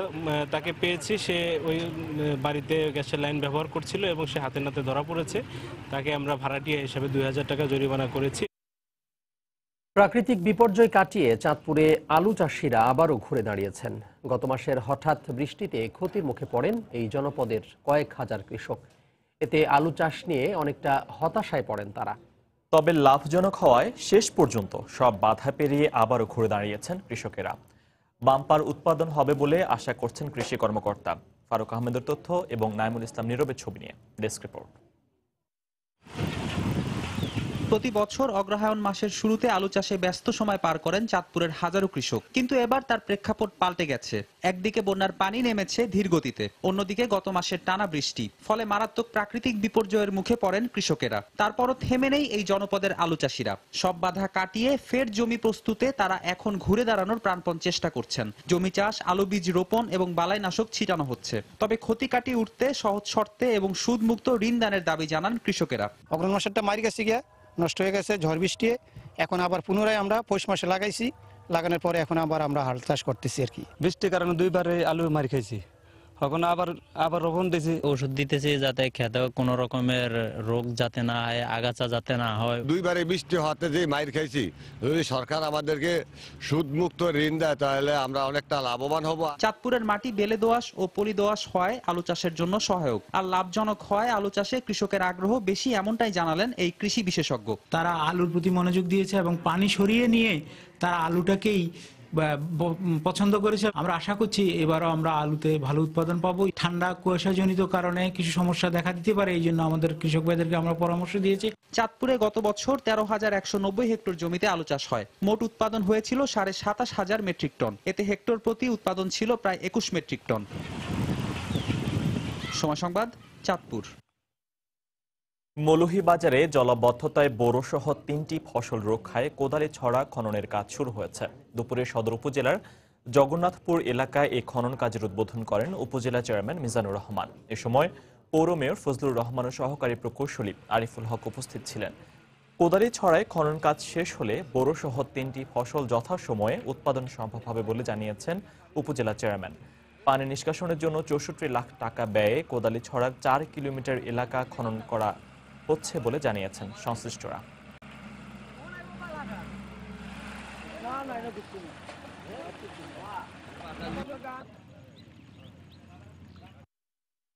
তাকে পেয়েছি, সে ওই বাড়িতে গ্যাসের লাইন ব্যবহার করছিল এবং সে হাতে নাতে ধরা পড়েছে। তাকে আমরা ভাড়াটিয়া হিসেবে 2,000 টাকা জরিমানা করেছি। প্রাকৃতিক বিপর্যয় কাটিয়ে চাঁদপুরে আলু চাষিরা আবারও ঘুরে দাঁড়িয়েছেন। গত মাসের হঠাৎ বৃষ্টিতে ক্ষতির মুখে পড়েন এই জনপদের কয়েক হাজার কৃষক। এতে আলু চাষ নিয়ে অনেকটা হতাশায় পড়েন তারা। তবে লাভজনক হওয়ায় শেষ পর্যন্ত সব বাধা পেরিয়ে আবারও ঘুরে দাঁড়িয়েছেন কৃষকেরা। বাম্পার উৎপাদন হবে বলে আশা করছেন কৃষি কর্মকর্তা। ফারুক আহমেদের তথ্য এবং নাইমুল ইসলাম নীরবের ছবি নিয়ে ডেস্ক রিপোর্ট। প্রতি বছর অগ্রহায়ণ মাসের শুরুতে আলু চাষে ব্যস্ত সময় পার করেন চাঁদপুরের হাজারো কৃষক, কিন্তু এবার তার প্রেক্ষাপট পাল্টে গেছে। একদিকে বন্যার পানি নেমেছে ধীর গতিতে, অন্যদিকে গত মাসের টানা বৃষ্টি, ফলে মারাত্মক প্রাকৃতিক বিপর্যয়ের মুখে পড়েন কৃষকেরা। তারপরও থেমে নেই এই জনপদের আলু চাষিরা। সব বাধা কাটিয়ে ফের জমি প্রস্তুতে তারা এখন ঘুরে দাঁড়ানোর প্রাণপণ চেষ্টা করছেন। জমি চাষ, আলু বীজ রোপণ এবং বালাইনাশক ছিটানো হচ্ছে। তবে ক্ষতি কাটিয়ে উঠতে সহজ শর্তে এবং সুদমুক্ত ঋণ দানের দাবি জানান কৃষকেরা। অগ্রহায়ণ মাসেরটা মারি গেছে গিয়া, নষ্ট হয়ে গেছে ঝড় বৃষ্টি। এখন আবার পুনরায় আমরা পৌষ মাসে লাগাইছি, লাগানোর পরে এখন আবার আমরা হাল চাষ করতেছি আর কি। বৃষ্টির কারণে 2বারে আলু মারি খাইছি, এখন আবার রোপণ দিয়েছি। ওষুধ দিতেছি যাতে খেতে কোনো রকমের রোগ যাতে না হয়, আগাছা যাতে না হয়। 2বারে বৃষ্টি হতে যে মাইর খাইছি, যদি সরকার আমাদেরকে সুদমুক্ত ঋণ দেয় তাহলে আমরা অনেকটা লাভবান হব। চাঁদপুরের মাটি বেলে দোআঁশ ও পলি দোআঁশ হয় আলু চাষের জন্য সহায়ক, আর লাভজনক হয় আলু চাষে কৃষকের আগ্রহ বেশি, এমনটাই জানালেন এই কৃষি বিশেষজ্ঞ। তারা আলুর প্রতি মনোযোগ দিয়েছে এবং পানি সরিয়ে নিয়ে তারা আলুটাকেই পছন্দ করেছে। আমরা আশা করছি এবারও আমরা আলুতে ভালো উৎপাদন পাবো। ঠান্ডা কুয়াশাজনিত কারণে কিছু সমস্যা দেখা দিতে পারে, এই জন্য আমাদের কৃষক ভাইদেরকে আমরা পরামর্শ দিয়েছি। চাঁদপুরে গত বছর 13,190 হেক্টর জমিতে আলু চাষ হয়। মোট উৎপাদন হয়েছিল 27,500 মেট্রিক টন। এতে হেক্টর প্রতি উৎপাদন ছিল প্রায় 21 মেট্রিক টন। সময় সংবাদ, চাঁদপুর। মৌলভীবাজারে জলাবদ্ধতায় বোরো সহ 3টি ফসল রক্ষায় কোদালি ছড়া খননের কাজ শুরু হয়েছে। দুপুরে সদর উপজেলার জগন্নাথপুর এলাকায় এই খনন কাজের উদ্বোধন করেন উপজেলা চেয়ারম্যান মিজানুর রহমান। এ সময় পৌর মেয়র ফজলুর রহমান ও সহকারী প্রকৌশলী আরিফুল হক উপস্থিত ছিলেন। কোদালি ছড়ায় খনন কাজ শেষ হলে বোরো সহ 3টি ফসল যথাসময়ে উৎপাদন সম্ভব হবে বলে জানিয়েছেন উপজেলা চেয়ারম্যান। পানি নিষ্কাশনের জন্য 64 লাখ টাকা ব্যয়ে কোদালি ছড়ার 4 কিলোমিটার এলাকা খনন করা হচ্ছে বলে জানিয়েছেন সংশ্লিষ্টরা।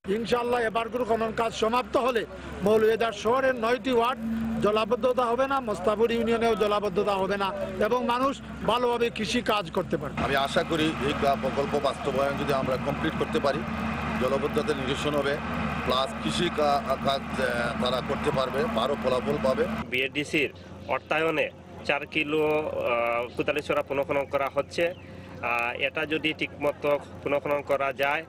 ইনশাআল্লাহ এবারগুলো খনন কাজ সমাপ্ত হলে মৌলভীবাজার শহরের 9টি ওয়ার্ড জলাবদ্ধতা হবে না, মোস্তাফুর ইউনিয়নেও জলাবদ্ধতা হবে না এবং মানুষ ভালোভাবে কৃষি কাজ করতে পারবে। আমি আশা করি এই প্রকল্প বাস্তবায়ন যদি আমরা কমপ্লিট করতে পারি, জলাবদ্ধতা নিরসন হবে, প্লাস কৃষি কাজ তারা করতে পারবে, আরও ফলাফল পাবে। বিএডিসির অর্থায়নে 4 কিলো কোদালি ছড়া পুনঃখনন করা হচ্ছে। এটা যদি ঠিকমতো পুনঃখনন করা যায়,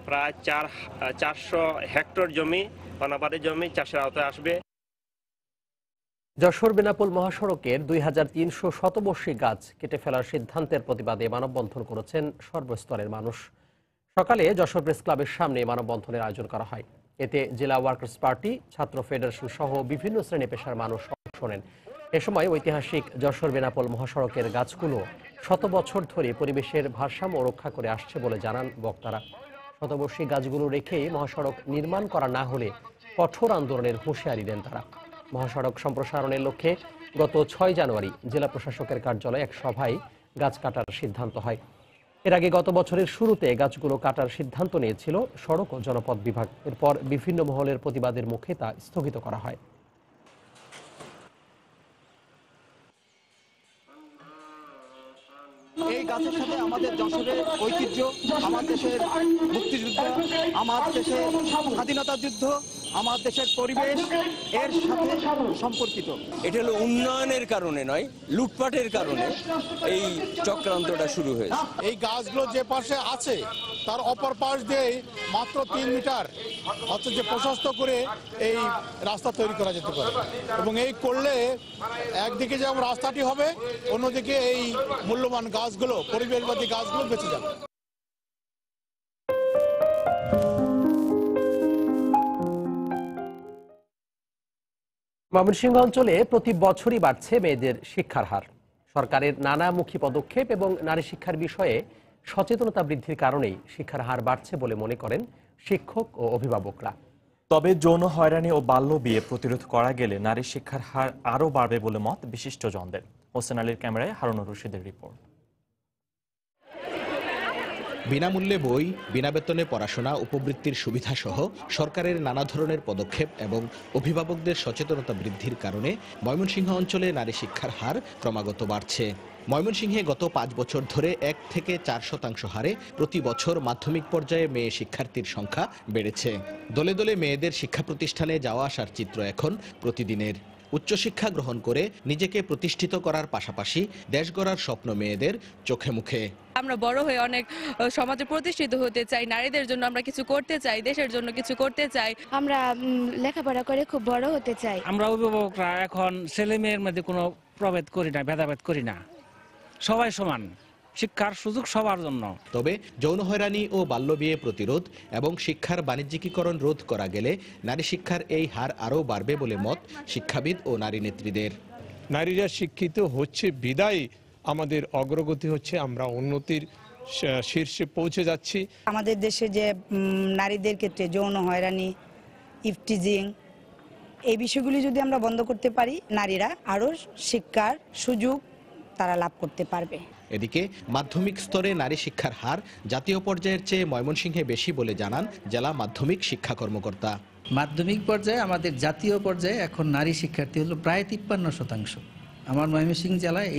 প্রায় 400 হেক্টর জমি অনাবাদি জমি চাষের আওতায় আসবে। যশোর বেনাপোল মহাসড়কের 2300 শতবর্ষী গাছ কেটে ফেলার সিদ্ধান্তের প্রতিবাদে মানববন্ধন করেছেন সর্বস্তরের মানুষ। সকালে যশোর প্রেস ক্লাবের সামনে মানববন্ধনের আয়োজন করা হয়। এতে জেলা ওয়ার্কার্স পার্টি, ছাত্র ফেডারেশন সহ বিভিন্ন শ্রেণী পেশার মানুষ অংশ নেন। এ সময় ঐতিহাসিক যশোর বেনাপোল মহাসড়কের গাছগুলো শত বছর ধরে পরিবেশের ভারসাম্য রক্ষা করে আসছে বলে জানান বক্তারা। শতবর্ষী গাছগুলো রেখে মহাসড়ক নির্মাণ করা না হলে কঠোর আন্দোলনের হুঁশিয়ারি দেন তারা। মহাসড়ক সম্প্রসারণের লক্ষ্যে গত 6 জানুয়ারি জেলা প্রশাসকের কার্যালয়ে এক সভায় গাছ কাটার সিদ্ধান্ত হয়। এর আগে গত বছরের শুরুতে গাছগুলো কাটার সিদ্ধান্ত নিয়েছিল সড়ক ও জনপথ বিভাগ। এরপর বিভিন্ন মহলের প্রতিবাদের মুখে তা স্থগিত করা হয়। এই গাছের সাথে আমাদের যশোরের ঐতিহ্য, আমার দেশের মুক্তিযুদ্ধ, আমার দেশের স্বাধীনতা যুদ্ধ, আমার দেশের পরিবেশ এর সাথে সম্পর্কিত। এটা হলো উন্নয়নের কারণে নয়, লুটপাটের কারণে এই চক্রান্তটা শুরু হয়েছে। এই গাছগুলো যে পাশে আছে তার অপর পাশ দিয়ে মাত্র 3 মিটার হচ্ছে যে প্রশস্ত করে এই রাস্তা তৈরি করা যেতে পারে, এবং এই করলে একদিকে যেমন রাস্তাটি হবে, অন্যদিকে এই মূল্যবান গাছগুলো, পরিবেশবাদী গাছগুলো বেঁচে যাবে। ময়মনসিংহ অঞ্চলে প্রতি বছরই বাড়ছে মেয়েদের শিক্ষার হার। সরকারের নানামুখী পদক্ষেপ এবং নারী শিক্ষার বিষয়ে সচেতনতা বৃদ্ধির কারণেই শিক্ষার হার বাড়ছে বলে মনে করেন শিক্ষক ও অভিভাবকরা। তবে যৌন হয়রানি ও বাল্য বিয়ে প্রতিরোধ করা গেলে নারী শিক্ষার হার আরও বাড়বে বলে মত বিশিষ্টজনদের। হোসেন আলীর ক্যামেরায় হারুনুর রশিদের রিপোর্ট। বিনামূল্যে বই, বিনা বেতনে পড়াশোনা, উপবৃত্তির সুবিধা সহ সরকারের নানা ধরনের পদক্ষেপ এবং অভিভাবকদের সচেতনতা বৃদ্ধির কারণে ময়মনসিংহ অঞ্চলে নারী শিক্ষার হার ক্রমাগত বাড়ছে। ময়মনসিংহে গত 5 বছর ধরে 1 থেকে 4% হারে প্রতি বছর মাধ্যমিক পর্যায়ে মেয়ে শিক্ষার্থীর সংখ্যা বেড়েছে। দলে দলে মেয়েদের শিক্ষা প্রতিষ্ঠানে যাওয়া আসার চিত্র এখন প্রতিদিনের। উচ্চশিক্ষা গ্রহণ করে নিজেকে প্রতিষ্ঠিত করার পাশাপাশি দেশ গড়ার স্বপ্ন মেয়েদের চোখে মুখে। আমরা বড় হয়ে অনেক সমাজে প্রতিষ্ঠিত হতে চাই, নারীদের জন্য আমরা কিছু করতে চাই, দেশের জন্য কিছু করতে চাই। আমরা লেখাপড়া করে খুব বড় হতে চাই। আমরা অভিভাবকরা এখন ছেলে মেয়ের মধ্যে কোনো প্রভেদ করি না, ভেদাভেদ করি না, সবাই সমান, শিক্ষার সুযোগ সবার জন্য। তবে যৌন হয়রানি ও বাল্যবিয়ে প্রতিরোধ এবং শিক্ষার বাণিজ্যিকীকরণ রোধ করা গেলে নারী শিক্ষার এই হার আরও বাড়বে বলে মত শিক্ষাবিদ ও নারী নেত্রীদের। নারীরা শিক্ষিত হচ্ছে বিদায় আমাদের অগ্রগতি হচ্ছে, আমরা উন্নতির শীর্ষে পৌঁছে যাচ্ছি। আমাদের দেশে যে নারীদের ক্ষেত্রে যৌন হয়রানি, ইফটিজিং, এই বিষয়গুলি যদি আমরা বন্ধ করতে পারি, নারীরা আরও শিক্ষার সুযোগ তারা লাভ করতে পারবে। এদিকে মাধ্যমিক স্তরে নারী শিক্ষার হার জাতীয় পর্যায়ের চেয়ে ময়মনসিংহে বেশি বলে জানান জেলা মাধ্যমিক শিক্ষা কর্মকর্তা। মাধ্যমিক পর্যায়ে আমাদের জাতীয় পর্যায়ে এখন নারী শিক্ষার্থী হলো প্রায় 53%। আমার ময়মনসিংহ জেলায়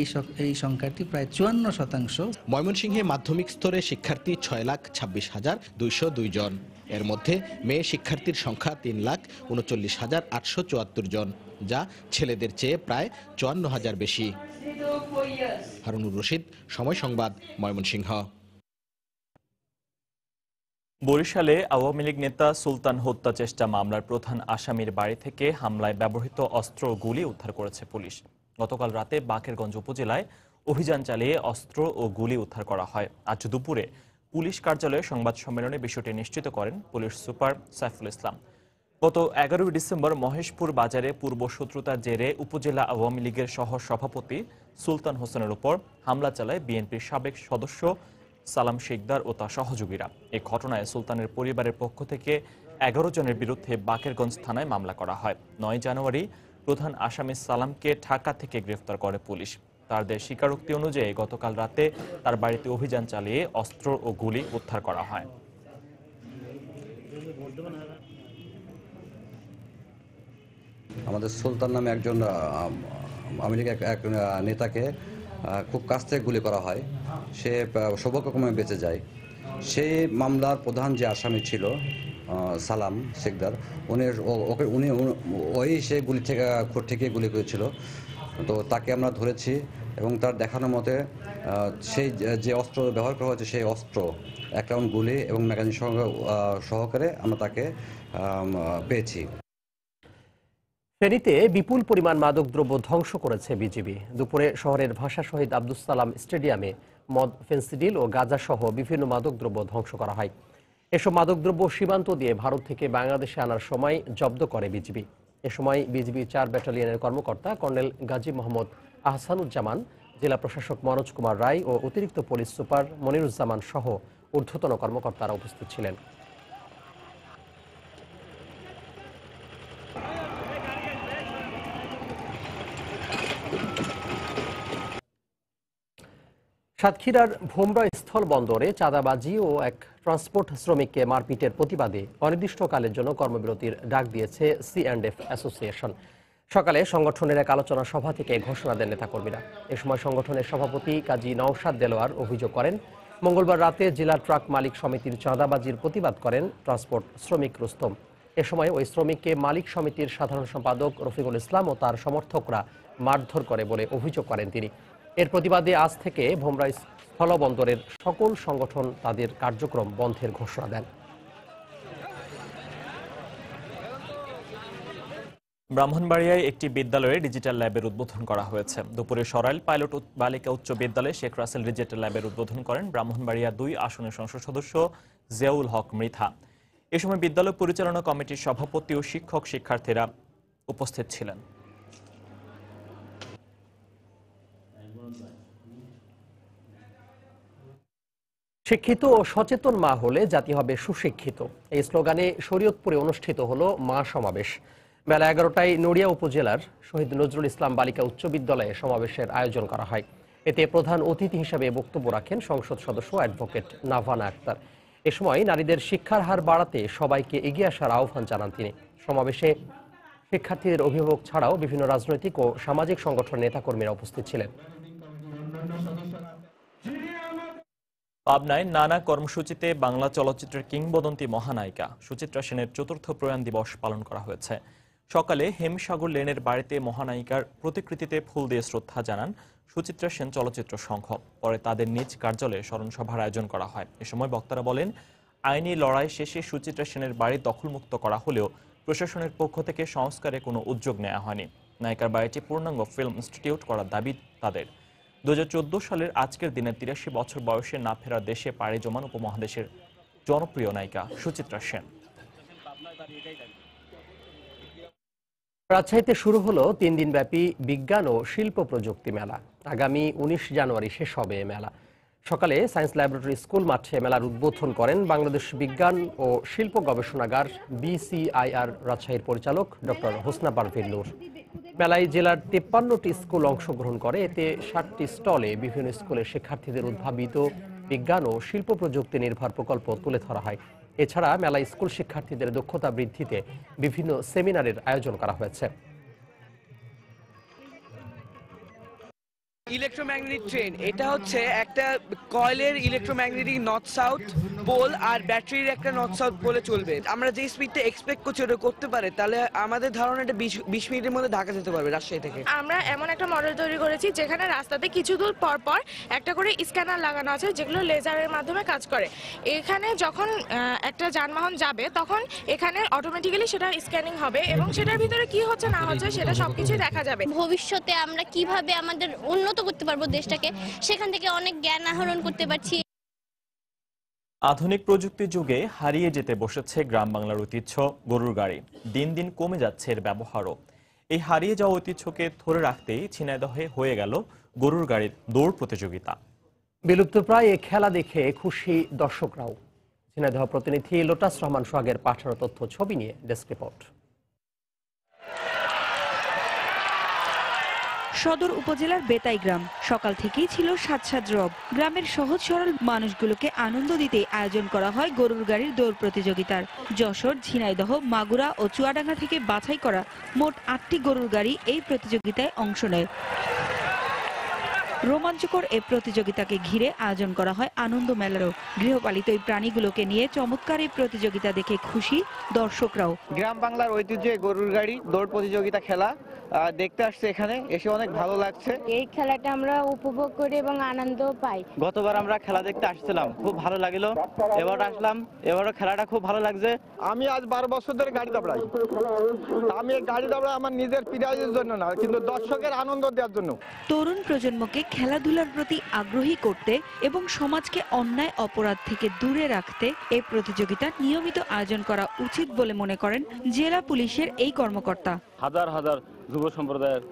এই সংখ্যাটি প্রায় 54%। ময়মনসিংহে মাধ্যমিক স্তরে শিক্ষার্থী 6,26,202 জন। এর মধ্যে মেয়ে শিক্ষার্থীর সংখ্যা 3,39,874 জন, যা ছেলেদের চেয়ে প্রায় 54,000 বেশি। হারুনুর রশিদ, সময় সংবাদ, ময়মনসিংহ। বরিশালে আওয়ামী লীগ নেতা সুলতান হত্যা চেষ্টা মামলার প্রধান আসামির বাড়ি থেকে হামলায় ব্যবহৃত অস্ত্র ও গুলি উদ্ধার করেছে পুলিশ। গতকাল রাতে বাকেরগঞ্জ উপজেলায় অভিযান চালিয়ে অস্ত্র ও গুলি উদ্ধার করা হয়। আজ দুপুরে পুলিশ কার্যালয়ে সংবাদ সম্মেলনে বিষয়টি নিশ্চিত করেন পুলিশ সুপার সাইফুল ইসলাম। গত 11 ডিসেম্বর মহেশপুর বাজারে পূর্ব শত্রুতার জেরে উপজেলা আওয়ামী লীগের সহ সভাপতি সুলতান হোসেনের উপর হামলা চালায় বিএনপির সাবেক সদস্য সালাম শিকদার ও তার সহযোগীরা। এই ঘটনায় সুলতানের পরিবারের পক্ষ থেকে 11 জনের বিরুদ্ধে বাকেরগঞ্জ থানায় মামলা করা হয়। 9 জানুয়ারি প্রধান আসামি সালামকে ঢাকা থেকে গ্রেফতার করে পুলিশ। তাদের স্বীকারোক্তি অনুযায়ী গতকাল রাতে তার বাড়িতে অভিযান চালিয়ে অস্ত্র ও গুলি উদ্ধার করা হয়। আমাদের সুলতান নামে একজন আওয়ামী লীগের এক নেতাকে খুব কাছ থেকে গুলি করা হয়, সে সৌভাগ্যক্রমে বেঁচে যায়। সেই মামলার প্রধান যে আসামি ছিল সালাম শিকদার, উনি ওই সেই গুলি থেকে ঠেকিয়ে গুলি করেছিল। তো তাকে আমরা ধরেছি এবং তার দেখানোর মতে সেই যে অস্ত্র ব্যবহার করা হয়েছে সেই অস্ত্র 1 রাউন্ড গুলি এবং ম্যাগাজিন সহকারে আমরা তাকে পেয়েছি। ফেনীতে বিপুল পরিমাণ মাদকদ্রব্য ধ্বংস করেছে বিজিবি। দুপুরে শহরের ভাষা শহীদ আব্দুস সালাম স্টেডিয়ামে মদ, ফেন্সিডিল ও গাঁজা সহ বিভিন্ন মাদকদ্রব্য ধ্বংস করা হয়। এসব মাদকদ্রব্য সীমান্ত দিয়ে ভারত থেকে বাংলাদেশে আনার সময় জব্দ করে বিজিবি। এ সময় বিজিবি 4 ব্যাটালিয়নের কর্মকর্তা কর্নেল গাজী মোহাম্মদ আহসানুজ্জামান, জেলা প্রশাসক মনোজ কুমার রায় ও অতিরিক্ত পুলিশ সুপার মনিরুজ্জামান সহ ঊর্ধ্বতন কর্মকর্তারা উপস্থিত ছিলেন। সাতক্ষীরার ভোমরা স্থল বন্দরে চাঁদাবাজি ও এক ট্রান্সপোর্ট শ্রমিককে মারপিটের প্রতিবাদে অনির্দিষ্টকালের জন্য কর্মবিরতির ডাক দিয়েছে C&F অ্যাসোসিয়েশন। সকালে সংগঠনের এক আলোচনা সভা থেকে ঘোষণা দেন নেতাকর্মীরা। এ সময় সংগঠনের সভাপতি কাজী নওশাদ দেলোয়ার অভিযোগ করেন, মঙ্গলবার রাতে জেলা ট্রাক মালিক সমিতির চাঁদাবাজির প্রতিবাদ করেন ট্রান্সপোর্ট শ্রমিক রুস্তম। এ সময় ওই শ্রমিককে মালিক সমিতির সাধারণ সম্পাদক রফিকুল ইসলাম ও তার সমর্থকরা মারধর করে বলে অভিযোগ করেন তিনি। এর প্রতিবাদে আজ থেকে ভোমরা স্থলবন্দরের সকল সংগঠন তাদের কার্যক্রম বন্ধের ঘোষণা দেন। ব্রাহ্মণবাড়িয়ায় একটি বিদ্যালয়ে ডিজিটাল ল্যাবের উদ্বোধন করা হয়েছে। দুপুরে সরাইল পাইলট বালিকা উচ্চ বিদ্যালয়ে শেখ রাসেল ডিজিটাল ল্যাবের উদ্বোধন করেন ব্রাহ্মণবাড়িয়া 2 আসনের সংসদ সদস্য জিয়াউল হক মৃথা। এ সময় বিদ্যালয় পরিচালনা কমিটির সভাপতি ও শিক্ষক শিক্ষার্থীরা উপস্থিত ছিলেন। শিক্ষিত ও সচেতন মা হলে জাতি হবে সুশিক্ষিত, এই স্লোগানে শরীয়তপুরে অনুষ্ঠিত হলো মা সমাবেশ। বেলা 11টায় নড়িয়া উপজেলার শহীদ নজরুল ইসলাম বালিকা উচ্চ বিদ্যালয়ে সমাবেশের আয়োজন করা হয়। এতে প্রধান অতিথি হিসেবে বক্তব্য রাখেন সংসদ সদস্য অ্যাডভোকেট নাভানা আক্তার। এ সময় নারীদের শিক্ষার হার বাড়াতে সবাইকে এগিয়ে আসার আহ্বান জানান তিনি। সমাবেশে শিক্ষার্থীদের অভিভাবক ছাড়াও বিভিন্ন রাজনৈতিক ও সামাজিক সংগঠনের নেতাকর্মীরা উপস্থিত ছিলেন। পাবনায় নানা কর্মসূচিতে বাংলা চলচ্চিত্রের কিংবদন্তি মহানায়িকা সুচিত্রা সেনের 4র্থ প্রয়াণ দিবস পালন করা হয়েছে। সকালে হেমসাগর লেনের বাড়িতে মহানায়িকার প্রতিকৃতিতে ফুল দিয়ে শ্রদ্ধা জানান সুচিত্রা সেন চলচ্চিত্র সংঘ। পরে তাদের নিজ কার্যালয়ে স্মরণসভার আয়োজন করা হয়। এ সময় বক্তারা বলেন, আইনি লড়াই শেষে সুচিত্রা সেনের বাড়ি দখলমুক্ত করা হলেও প্রশাসনের পক্ষ থেকে সংস্কারে কোনো উদ্যোগ নেওয়া হয়নি। নায়িকার বাড়িটি পূর্ণাঙ্গ ফিল্ম ইনস্টিটিউট করার দাবি তাদের। 2014 সালের আজকের দিনে 83 বছর বয়সে না ফেরা দেশে পাড়ি জমান উপমহাদেশের জনপ্রিয় নায়িকা সুচিত্রা সেন। রাজশাহীতে শুরু হলো 3 দিনব্যাপী বিজ্ঞান ও শিল্প প্রযুক্তি মেলা। আগামী 19 জানুয়ারি শেষ হবে এ মেলা। সকালে সায়েন্স ল্যাবরেটরি স্কুল মাঠে মেলার উদ্বোধন করেন বাংলাদেশ বিজ্ঞান ও শিল্প গবেষণাগার BCIR রাজশাহীর পরিচালক ডক্টর হোসনা পারভীন নূর। মেলায় জেলার 53টি স্কুল অংশগ্রহণ করে। এতে 60টি স্টলে বিভিন্ন স্কুলের শিক্ষার্থীদের উদ্ভাবিত বিজ্ঞান ও শিল্প প্রযুক্তি নির্ভর প্রকল্প তুলে ধরা হয়। এছাড়া মেলায় স্কুল শিক্ষার্থীদের দক্ষতা বৃদ্ধিতে বিভিন্ন সেমিনারের আয়োজন করা হয়েছে। ইলেকট্রোম্যাগনেটিক ট্রেন, এটা হচ্ছে একটা কয়েলের ইলেকট্রোম্যাগনেটিক নর্থ সাউথ পোল আর ব্যাটারির একটা নর্থ সাউথ পোলে চলবে। আমরা যে স্পিডটা এক্সপেক্ট করছি ওটা করতে পারে, তাহলে আমাদের ধারণা এটা 20 মিনিটের মধ্যে ঢাকা যেতে পারবে রাজশাহী থেকে। আমরা এমন একটা মডেল তৈরি করেছি যেখানে রাস্তাতে কিছু দূর পর পর একটা করে স্ক্যানার লাগানো আছে যেগুলো লেজারের মাধ্যমে কাজ করে। এখানে যখন একটা যানবাহন যাবে তখন এখানে অটোমেটিক্যালি সেটা স্ক্যানিং হবে এবং সেটার ভিতরে কি হচ্ছে না হচ্ছে সেটা সবকিছুই দেখা যাবে। ভবিষ্যতে আমরা কিভাবে আমাদের উন্নত করতে পারবো দেশটাকে, সেখান থেকে অনেক জ্ঞান আহরণ করতে পারছি। আধুনিক প্রযুক্তির যুগে হারিয়ে যেতে বসেছে গ্রাম বাংলার ঐতিহ্য গরুর গাড়ি। দিন দিন কমে যাচ্ছে এর ব্যবহারও। এই হারিয়ে যাওয়া ঐতিহ্যকে ধরে রাখতেই ঝিনাইদহে হয়ে গেল গরুর গাড়ির দৌড় প্রতিযোগিতা। বিলুপ্তপ্রায় এই খেলা দেখে খুশি দর্শকরাও। ঝিনাইদহ প্রতিনিধি লোটাস রহমান সোহাগের পাঠানো তথ্য ছবি নিয়ে ডেস্ক রিপোর্ট। সদর উপজেলার বেতাই গ্রাম সকাল থেকেই ছিল সাজ রব। গ্রামের সহজ সরল মানুষগুলোকে আনন্দ দিতে আয়োজন করা হয় গরুর গাড়ির দৌড় প্রতিযোগিতার। যশোর, ঝিনাইদহ, মাগুরা ও চুয়াডাঙ্গা থেকে বাছাই করা মোট 8টি গরুর গাড়ি এই প্রতিযোগিতায় অংশ নেয়। রোমাঞ্চকর এই প্রতিযোগিতাকে ঘিরে আয়োজন করা হয় আনন্দ মেলারও। গৃহপালিত এই প্রাণীগুলোকে নিয়ে চমৎকার এই প্রতিযোগিতা দেখে খুশি দর্শকরাও। গ্রাম বাংলার ঐতিহ্যে গরুর গাড়ি দৌড় প্রতিযোগিতা খেলা দেখতে আসছে, এখানে এসে অনেক ভালো লাগছে। এই খেলাটা আমরা উপভোগ করি এবং আনন্দ পাই। গতবার আমরা খেলা দেখতে আসছিলাম, খুব ভালো লাগলো। এবার আসলাম, এবারও খেলাটা খুব ভালো লাগছে। আমি আজ 12 বছর ধরে গাড়ি দাবড়াই। আমি গাড়ি দাবড়াই আমার নিজের প্রাইজের জন্য না, কিন্তু দর্শকের আনন্দ দেওয়ার জন্য। তরুণ প্রজন্মকে খেলাধুলার প্রতি আগ্রহী করতে এবং সমাজকে অন্যায় অপরাধ থেকে দূরে রাখতে এই প্রতিযোগিতা নিয়মিত আয়োজন করা উচিত বলে মনে করেন জেলা পুলিশের এই কর্মকর্তা। হাজার হাজার যুব সম্প্রদায়ের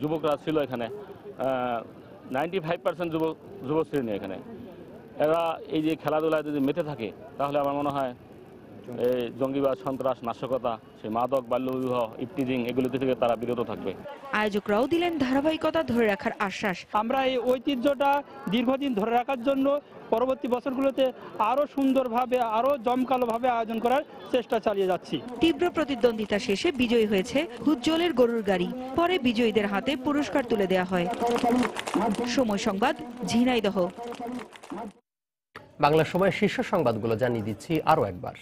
যুবকরা ছিল এখানে, 95% যুব শ্রেণী এখানে। এরা এই যে খেলাধুলায় যদি মেতে থাকে তাহলে আমার মনে হয় এই জঙ্গিবাদ, সন্ত্রাস, নাশকতা, সেই মাদক, বাল্যবিবাহ, ইফটিজিং এগুলো থেকে তারা বিরত থাকবে। আয়োজকরাও দিলেন ধারাবাহিকতা ধরে রাখার আশ্বাস। আমরা এই ঐতিহ্যটা দীর্ঘদিন ধরে রাখার জন্য পরবর্তী বছরগুলোতে আরো সুন্দরভাবে, আরো জমকালোভাবে আয়োজন করার চেষ্টা চালিয়ে যাচ্ছি। তীব্র প্রতিদ্বন্দ্বিতা শেষে বিজয়ী হয়েছে উজ্জ্বলের গরুর গাড়ি। পরে বিজয়ীদের হাতে পুরস্কার তুলে দেওয়া হয়। সময় সংবাদ, ঝিনাইদহ। বাংলা সময়ের শীর্ষ সংবাদগুলো জানিয়ে দিচ্ছি আরো একবার।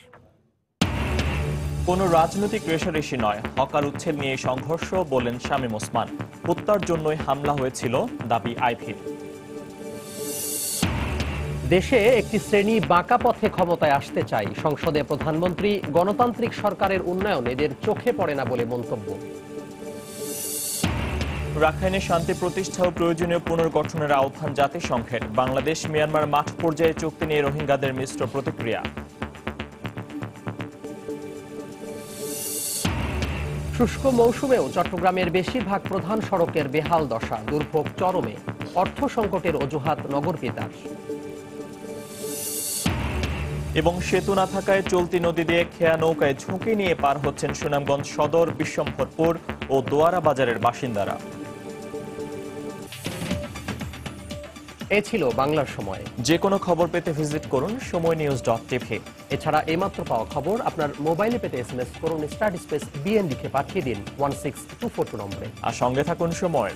কোনো রাজনৈতিক রেষারেষি নয়, হকার উচ্ছেদ নিয়ে সংঘর্ষ বলেন শামীম ওসমান। হত্যার জন্যই হামলা হয়েছিল, দাবি আইভীর। দেশে একটি শ্রেণী বাঁকা পথে ক্ষমতায় আসতে চায়, সংসদে প্রধানমন্ত্রী। গণতান্ত্রিক সরকারের উন্নয়ন এদের চোখে পড়ে না বলে মন্তব্য। রাখাইনে শান্তি প্রতিষ্ঠা ও প্রয়োজনীয় পুনর্গঠনের আহ্বান জাতিসংঘের। বাংলাদেশ মিয়ানমার মাঠ পর্যায়ে চুক্তি নিয়ে রোহিঙ্গাদের মিশ্র প্রতিক্রিয়া। শুষ্ক মৌসুমেও চট্টগ্রামের বেশিরভাগ প্রধান সড়কের বেহাল দশা, দুর্ভোগ চরমে। অর্থ সংকটের অজুহাত নগরপিতার। এবং সেতু না থাকায় চলতি নদী দিয়ে খেয়া নৌকায় ঝুঁকি নিয়ে পার হচ্ছেন সুনামগঞ্জ সদর, বিশ্বম্ভরপুর ও দোয়ারা বাজারের বাসিন্দারা। এ ছিল বাংলার সময়। যে কোনো খবর পেতে ভিজিট করুন সময়নিউজ.tv। এছাড়া এইমাত্র পাওয়া খবর আপনার মোবাইলে পেতে SMS করুন *BN লিখে পাঠিয়ে দিন 16242 নম্বরে। আর সঙ্গে থাকুন সময়।